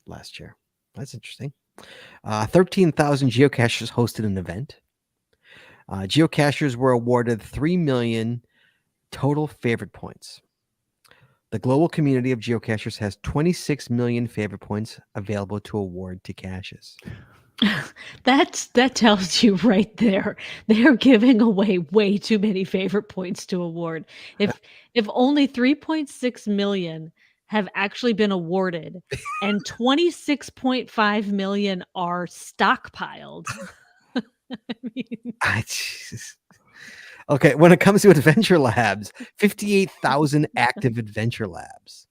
Speaker 2: last year. That's interesting. 13,000 geocachers hosted an event. Geocachers were awarded 3 million total favorite points. The global community of geocachers has 26 million favorite points available to award to caches.
Speaker 1: That tells you right there. They're giving away way too many favorite points to award. If only 3.6 million have actually been awarded and 26.5 million are stockpiled. I mean,
Speaker 2: Jesus. Okay, when it comes to adventure labs, 58,000 active adventure labs,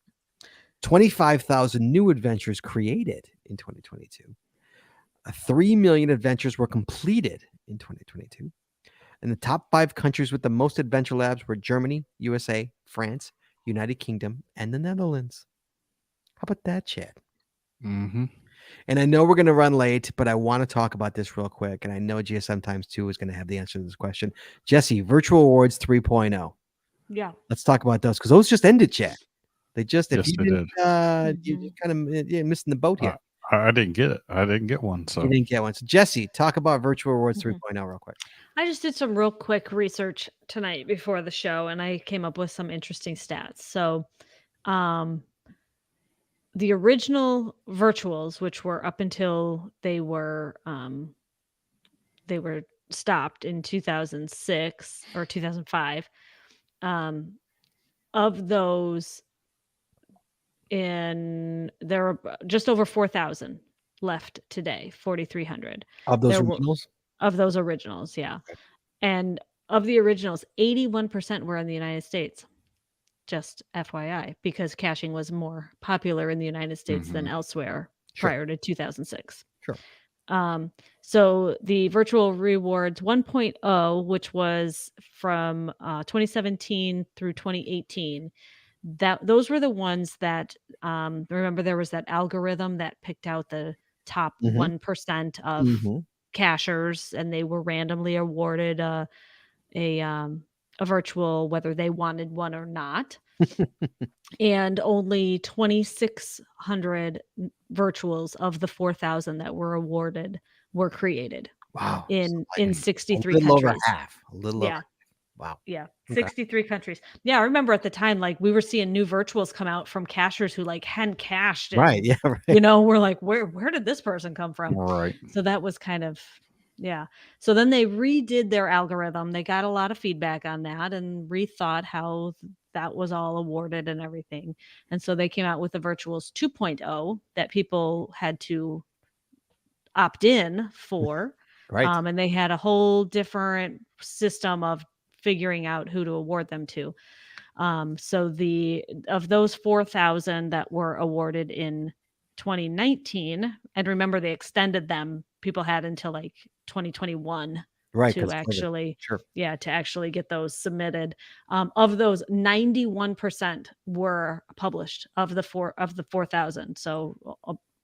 Speaker 2: 25,000 new adventures created in 2022. 3 million adventures were completed in 2022. And the top 5 countries with the most adventure labs were Germany, USA, France, United Kingdom, and the Netherlands. How about that, Chad?
Speaker 3: Mm-hmm.
Speaker 2: And I know we're going to run late, but I want to talk about this real quick. And I know GSM Times 2 is going to have the answer to this question. Jesse, Virtual Awards 3.0.
Speaker 1: yeah.
Speaker 2: Let's talk about those because those just ended, Chad. They just, if
Speaker 3: Yes,
Speaker 2: you
Speaker 3: they
Speaker 2: didn't,
Speaker 1: did.
Speaker 2: you're kind of missing the boat here.
Speaker 3: I didn't get it. I didn't get one. So
Speaker 2: You didn't get one. So Jesse, talk about Virtual Awards 3.0 real quick.
Speaker 1: I just did some real quick research tonight before the show, and I came up with some interesting stats. So, the original virtuals, which were up until they were stopped in 2006 or 2005, of those, there are just over 4,000 left today, 4,300
Speaker 2: Of those
Speaker 1: There were-
Speaker 2: originals?
Speaker 1: of those originals, yeah.
Speaker 2: Okay.
Speaker 1: And of the originals, 81% were in the United States. Just FYI, because caching was more popular in the United States than elsewhere
Speaker 2: Sure.
Speaker 1: prior to 2006.
Speaker 2: Sure.
Speaker 1: So the virtual rewards 1.0, which was from 2017 through 2018, those were the ones that remember there was that algorithm that picked out the top 1% of cachers, and they were randomly awarded a virtual whether they wanted one or not. And only 2,600 virtuals of the 4,000 that were awarded were created.
Speaker 2: Wow.
Speaker 1: In
Speaker 2: So like
Speaker 1: 63
Speaker 2: a little
Speaker 1: countries.
Speaker 2: over half. A little over. Wow.
Speaker 1: Yeah.
Speaker 2: Okay.
Speaker 1: 63 countries. Yeah, I remember at the time, like, we were seeing new virtuals come out from cachers who like hadn't cached.
Speaker 2: Right. Yeah. Right.
Speaker 1: We're like, where did this person come from?
Speaker 3: right.
Speaker 1: So that was kind of, yeah. So then they redid their algorithm. They got a lot of feedback on that and rethought how that was all awarded and everything. And so they came out with the virtuals 2.0 that people had to opt in for.
Speaker 2: Right.
Speaker 1: And they had a whole different system of figuring out who to award them to. So of those 4,000 that were awarded in 2019, and remember they extended them, people had until like 2021
Speaker 2: Right.
Speaker 1: to actually,
Speaker 2: Sure.
Speaker 1: to actually get those submitted. Of those, 91% were published of the 4,000. So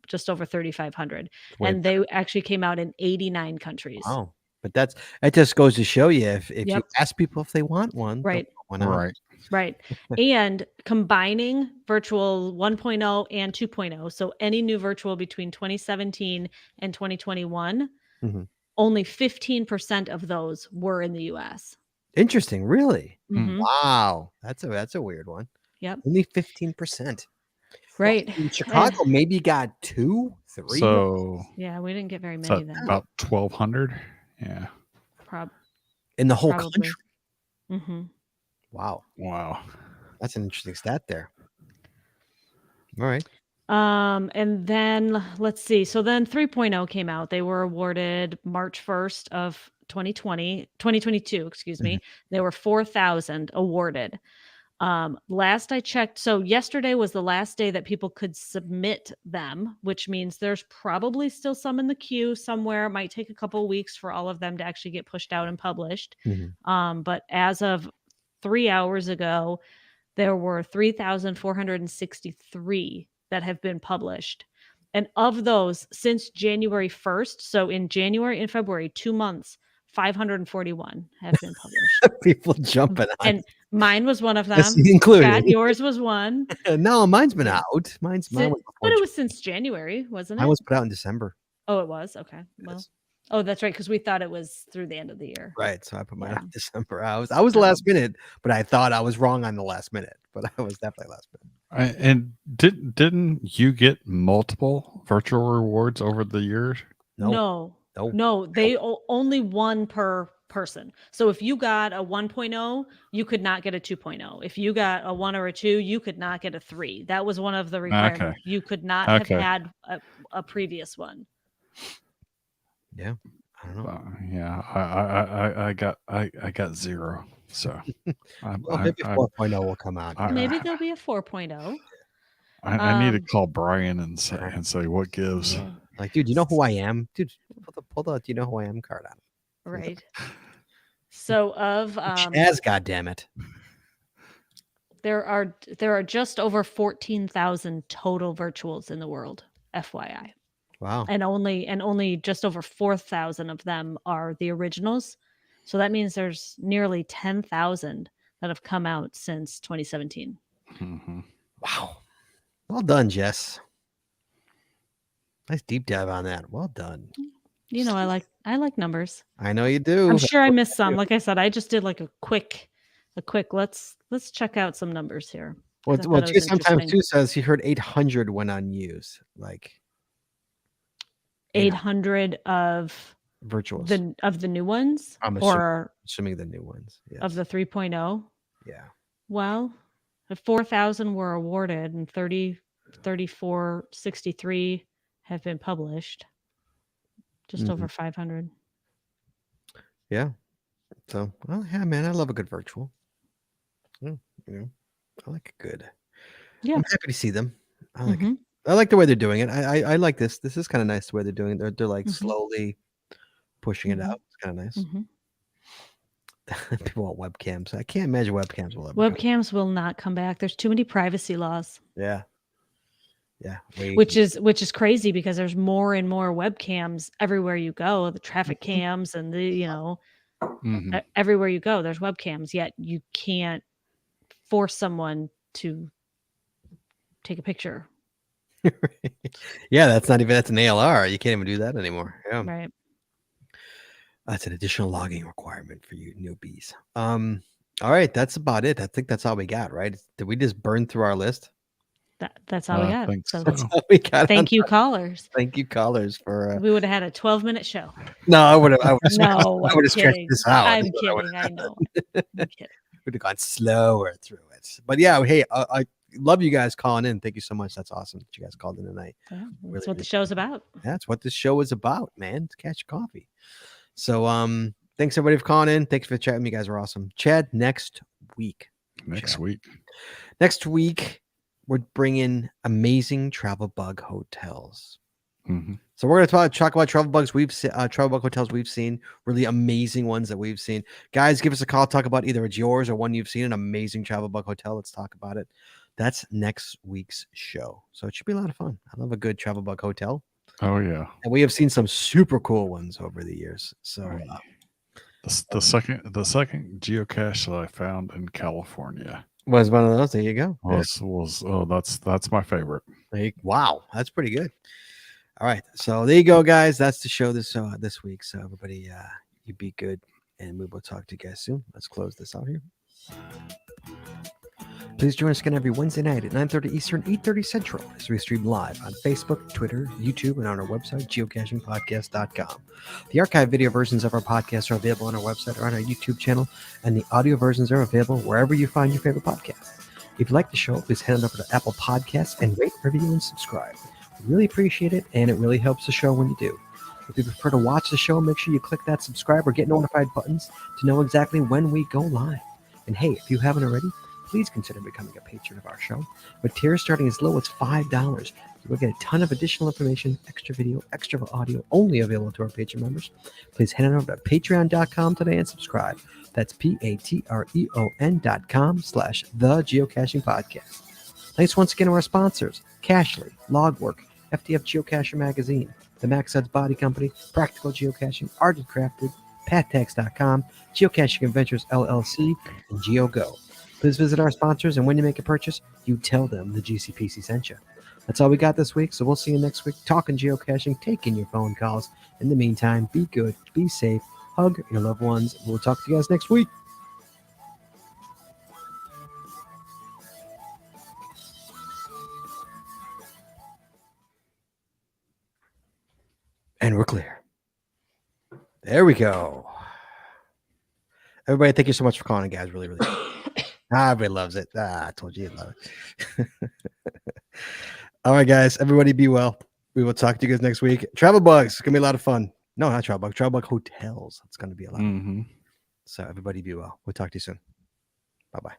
Speaker 1: just over 3,500, and they actually came out in 89 countries.
Speaker 2: Wow. But that just goes to show you if you
Speaker 1: Yep.
Speaker 2: ask people if they want one,
Speaker 1: Right.
Speaker 2: why not?
Speaker 3: Right.
Speaker 1: Right. And combining virtual 1.0 and 2.0, so any new virtual between 2017 and 2021,
Speaker 2: Mhm.
Speaker 1: only 15% of those were in the US.
Speaker 2: Interesting, really?
Speaker 1: Mhm.
Speaker 2: Wow. That's a weird one.
Speaker 1: Yep.
Speaker 2: Only 15%.
Speaker 1: Right.
Speaker 2: Well, in Chicago, maybe got 2, 3.
Speaker 3: So
Speaker 1: Yeah, we didn't get very
Speaker 3: is
Speaker 1: many
Speaker 3: that
Speaker 1: then.
Speaker 3: about 1,200. Yeah.
Speaker 2: In the whole
Speaker 1: Probably.
Speaker 2: country.
Speaker 1: Mm-hmm.
Speaker 2: Wow.
Speaker 3: Wow.
Speaker 2: That's an interesting stat there. All right.
Speaker 1: And then let's see. So then 3.0 came out. They were awarded March 1st of 2022, excuse me. There were 4,000 awarded. Last I checked, so yesterday was the last day that people could submit them, which means there's probably still some in the queue somewhere. It might take a couple of weeks for all of them to actually get pushed out and published. But as of 3 hours ago, there were 3,463 that have been published. And of those, since January 1st, so in January and February, 2 months, 541 have been published.
Speaker 2: People jumping on.
Speaker 1: And mine was one of them.
Speaker 2: Yes, included.
Speaker 1: Scott, yours was one.
Speaker 2: No, mine's been out. Mine was
Speaker 1: But
Speaker 2: before
Speaker 1: it was since January, wasn't it?
Speaker 2: I was put out in December.
Speaker 1: Oh, it was? Okay. Well,
Speaker 2: Yes.
Speaker 1: oh, that's right, because we thought it was through the end of the year.
Speaker 2: Right. So I put mine out
Speaker 1: Yeah.
Speaker 2: in December. I was last minute, but I thought I was wrong on the last minute. But I was definitely last minute.
Speaker 3: And didn't you get multiple virtual rewards over the years?
Speaker 2: No.
Speaker 1: No, they only one per person. So if you got a 1.0, you could not get a 2.0. If you got a 1 or a 2, you could not get a 3. That was one of the requirements.
Speaker 3: Okay.
Speaker 1: You could not have
Speaker 3: Okay.
Speaker 1: had a previous one.
Speaker 2: Yeah. I don't know.
Speaker 3: Yeah, I got 0. So
Speaker 2: Well, maybe 4.0 will come out.
Speaker 1: Maybe there'll be a 4.0.
Speaker 3: I need to call Brian and say what gives.
Speaker 1: Yeah.
Speaker 2: Like, dude, you know who I am? Dude, pull the do you know who I am card out.
Speaker 1: Right. So of
Speaker 2: Chaz, goddammit.
Speaker 1: there are just over 14,000 total virtuals in the world, FYI.
Speaker 2: Wow.
Speaker 1: And only just over 4,000 of them are the originals. So that means there's nearly 10,000 that have come out since 2017.
Speaker 3: Mm-hmm.
Speaker 2: Wow. Well done, Jess. Nice deep dive on that. Well done.
Speaker 1: You know, I like numbers.
Speaker 2: I know you do.
Speaker 1: I'm sure I missed some. Like I said, I just did like a quick let's check out some numbers here.
Speaker 2: Well,
Speaker 1: 'cause I thought it
Speaker 2: Jay
Speaker 1: was
Speaker 2: sometimes
Speaker 1: interesting.
Speaker 2: too says he heard 800 went unused, like
Speaker 1: 800 of
Speaker 2: virtuals.
Speaker 1: the new ones,
Speaker 2: I'm
Speaker 1: or
Speaker 2: assuming the new ones. Yes.
Speaker 1: of the 3.0.
Speaker 2: Yeah.
Speaker 1: Well, 4,000 were awarded and 3,463 have been published. Just over 500.
Speaker 2: Yeah. So, well, yeah, man, I love a good virtual. Yeah, you know, I like it good.
Speaker 1: Yeah.
Speaker 2: I'm happy to see them. I like
Speaker 1: Mhm.
Speaker 2: I like the way they're doing it. I like this. This is kind of nice the way they're doing it. They're like
Speaker 1: Mhm.
Speaker 2: slowly pushing it
Speaker 1: Mhm.
Speaker 2: out. It's kind of nice.
Speaker 1: Mhm.
Speaker 2: People want webcams. I can't imagine webcams will ever come.
Speaker 1: Webcams will not come back. There's too many privacy laws.
Speaker 2: Yeah. Yeah.
Speaker 1: Which is crazy because there's more and more webcams everywhere you go. The traffic cams and the
Speaker 3: Mm-hmm.
Speaker 1: everywhere you go, there's webcams. Yet you can't force someone to take a picture.
Speaker 2: Yeah, that's an ALR. You can't even do that anymore. Yeah.
Speaker 1: Right.
Speaker 2: That's an additional logging requirement for you newbies. All right, that's about it. I think that's all we got, right? Did we just burn through our list?
Speaker 1: That's all we got.
Speaker 3: think
Speaker 1: So
Speaker 3: so.
Speaker 2: That's all we got.
Speaker 1: thank you, callers.
Speaker 2: Thank you, callers, for.
Speaker 1: We would have had a 12-minute show.
Speaker 2: No, I would have.
Speaker 1: No,
Speaker 2: I
Speaker 1: I'm
Speaker 2: would have stretched
Speaker 1: kidding.
Speaker 2: this out.
Speaker 1: I'm
Speaker 2: That's what I
Speaker 1: kidding. I know. I'm kidding.
Speaker 2: would have gone slower through it. But yeah, hey, love you guys calling in. Thank you so much. That's awesome that you guys called in tonight.
Speaker 1: Yeah, that's
Speaker 2: Really,
Speaker 1: what
Speaker 2: really
Speaker 1: the show's about.
Speaker 2: That's what this show is about, man. It's Catch Coffee. So thanks everybody for calling in. Thanks for chatting. You guys are awesome. Chad, next week.
Speaker 3: Next week.
Speaker 2: Next week, we're bringing amazing travel bug hotels.
Speaker 3: Mm-hmm.
Speaker 2: So we're going to talk about travel bug hotels we've seen, really amazing ones that we've seen. Guys, give us a call. Talk about either it's yours or one you've seen, an amazing travel bug hotel. Let's talk about it. That's next week's show. So it should be a lot of fun. I love a good travel bug hotel.
Speaker 3: Oh yeah,
Speaker 2: and we have seen some super cool ones over the years. So
Speaker 3: the second geocache that I found in California
Speaker 2: was one of those. There you go.
Speaker 3: That's my favorite.
Speaker 2: Wow, that's pretty good. All right, so there you go, guys. That's the show this week. So everybody, you be good, and we will talk to you guys soon. Let's close this out here. Please join us again every Wednesday night at 9:30 Eastern, 8:30 Central as we stream live on Facebook, Twitter, YouTube, and on our website, geocachingpodcast.com. The archive video versions of our podcast are available on our website or on our YouTube channel, and the audio versions are available wherever you find your favorite podcast. If you like the show, please head on over to Apple Podcasts and rate, review, and subscribe. We really appreciate it, and it really helps the show when you do. If you prefer to watch the show, make sure you click that subscribe or get notified buttons to know exactly when we go live. And hey, if you haven't already, please consider becoming a patron of our show. With tiers starting as low as $5, you will get a ton of additional information, extra video, extra audio, only available to our patron members. Please head on over to patreon.com today and subscribe. That's patreon.com/The Geocaching Podcast. Thanks once again to our sponsors, Cachly, Logwork, FDF Geocacher Magazine, the Max Odds Body Company, Practical Geocaching, Ardent Crafted, PatTags.com, Geocaching Adventures LLC, and GeoGo. Please visit our sponsors, and when you make a purchase, you tell them the GCPC sent you. That's all we got this week, so we'll see you next week talking geocaching, taking your phone calls. In the meantime, be good, be safe, hug your loved ones. We'll talk to you guys next week. And we're clear. There we go. Everybody, thank you so much for calling, guys. Really, really. Everybody loves it. I told you you'd love it. All right, guys. Everybody be well. We will talk to you guys next week. Travel bugs. It's going to be a lot of fun. No, not travel bug. Travel bug hotels. It's going to be a lot of fun. So everybody be well. We'll talk to you soon. Bye-bye.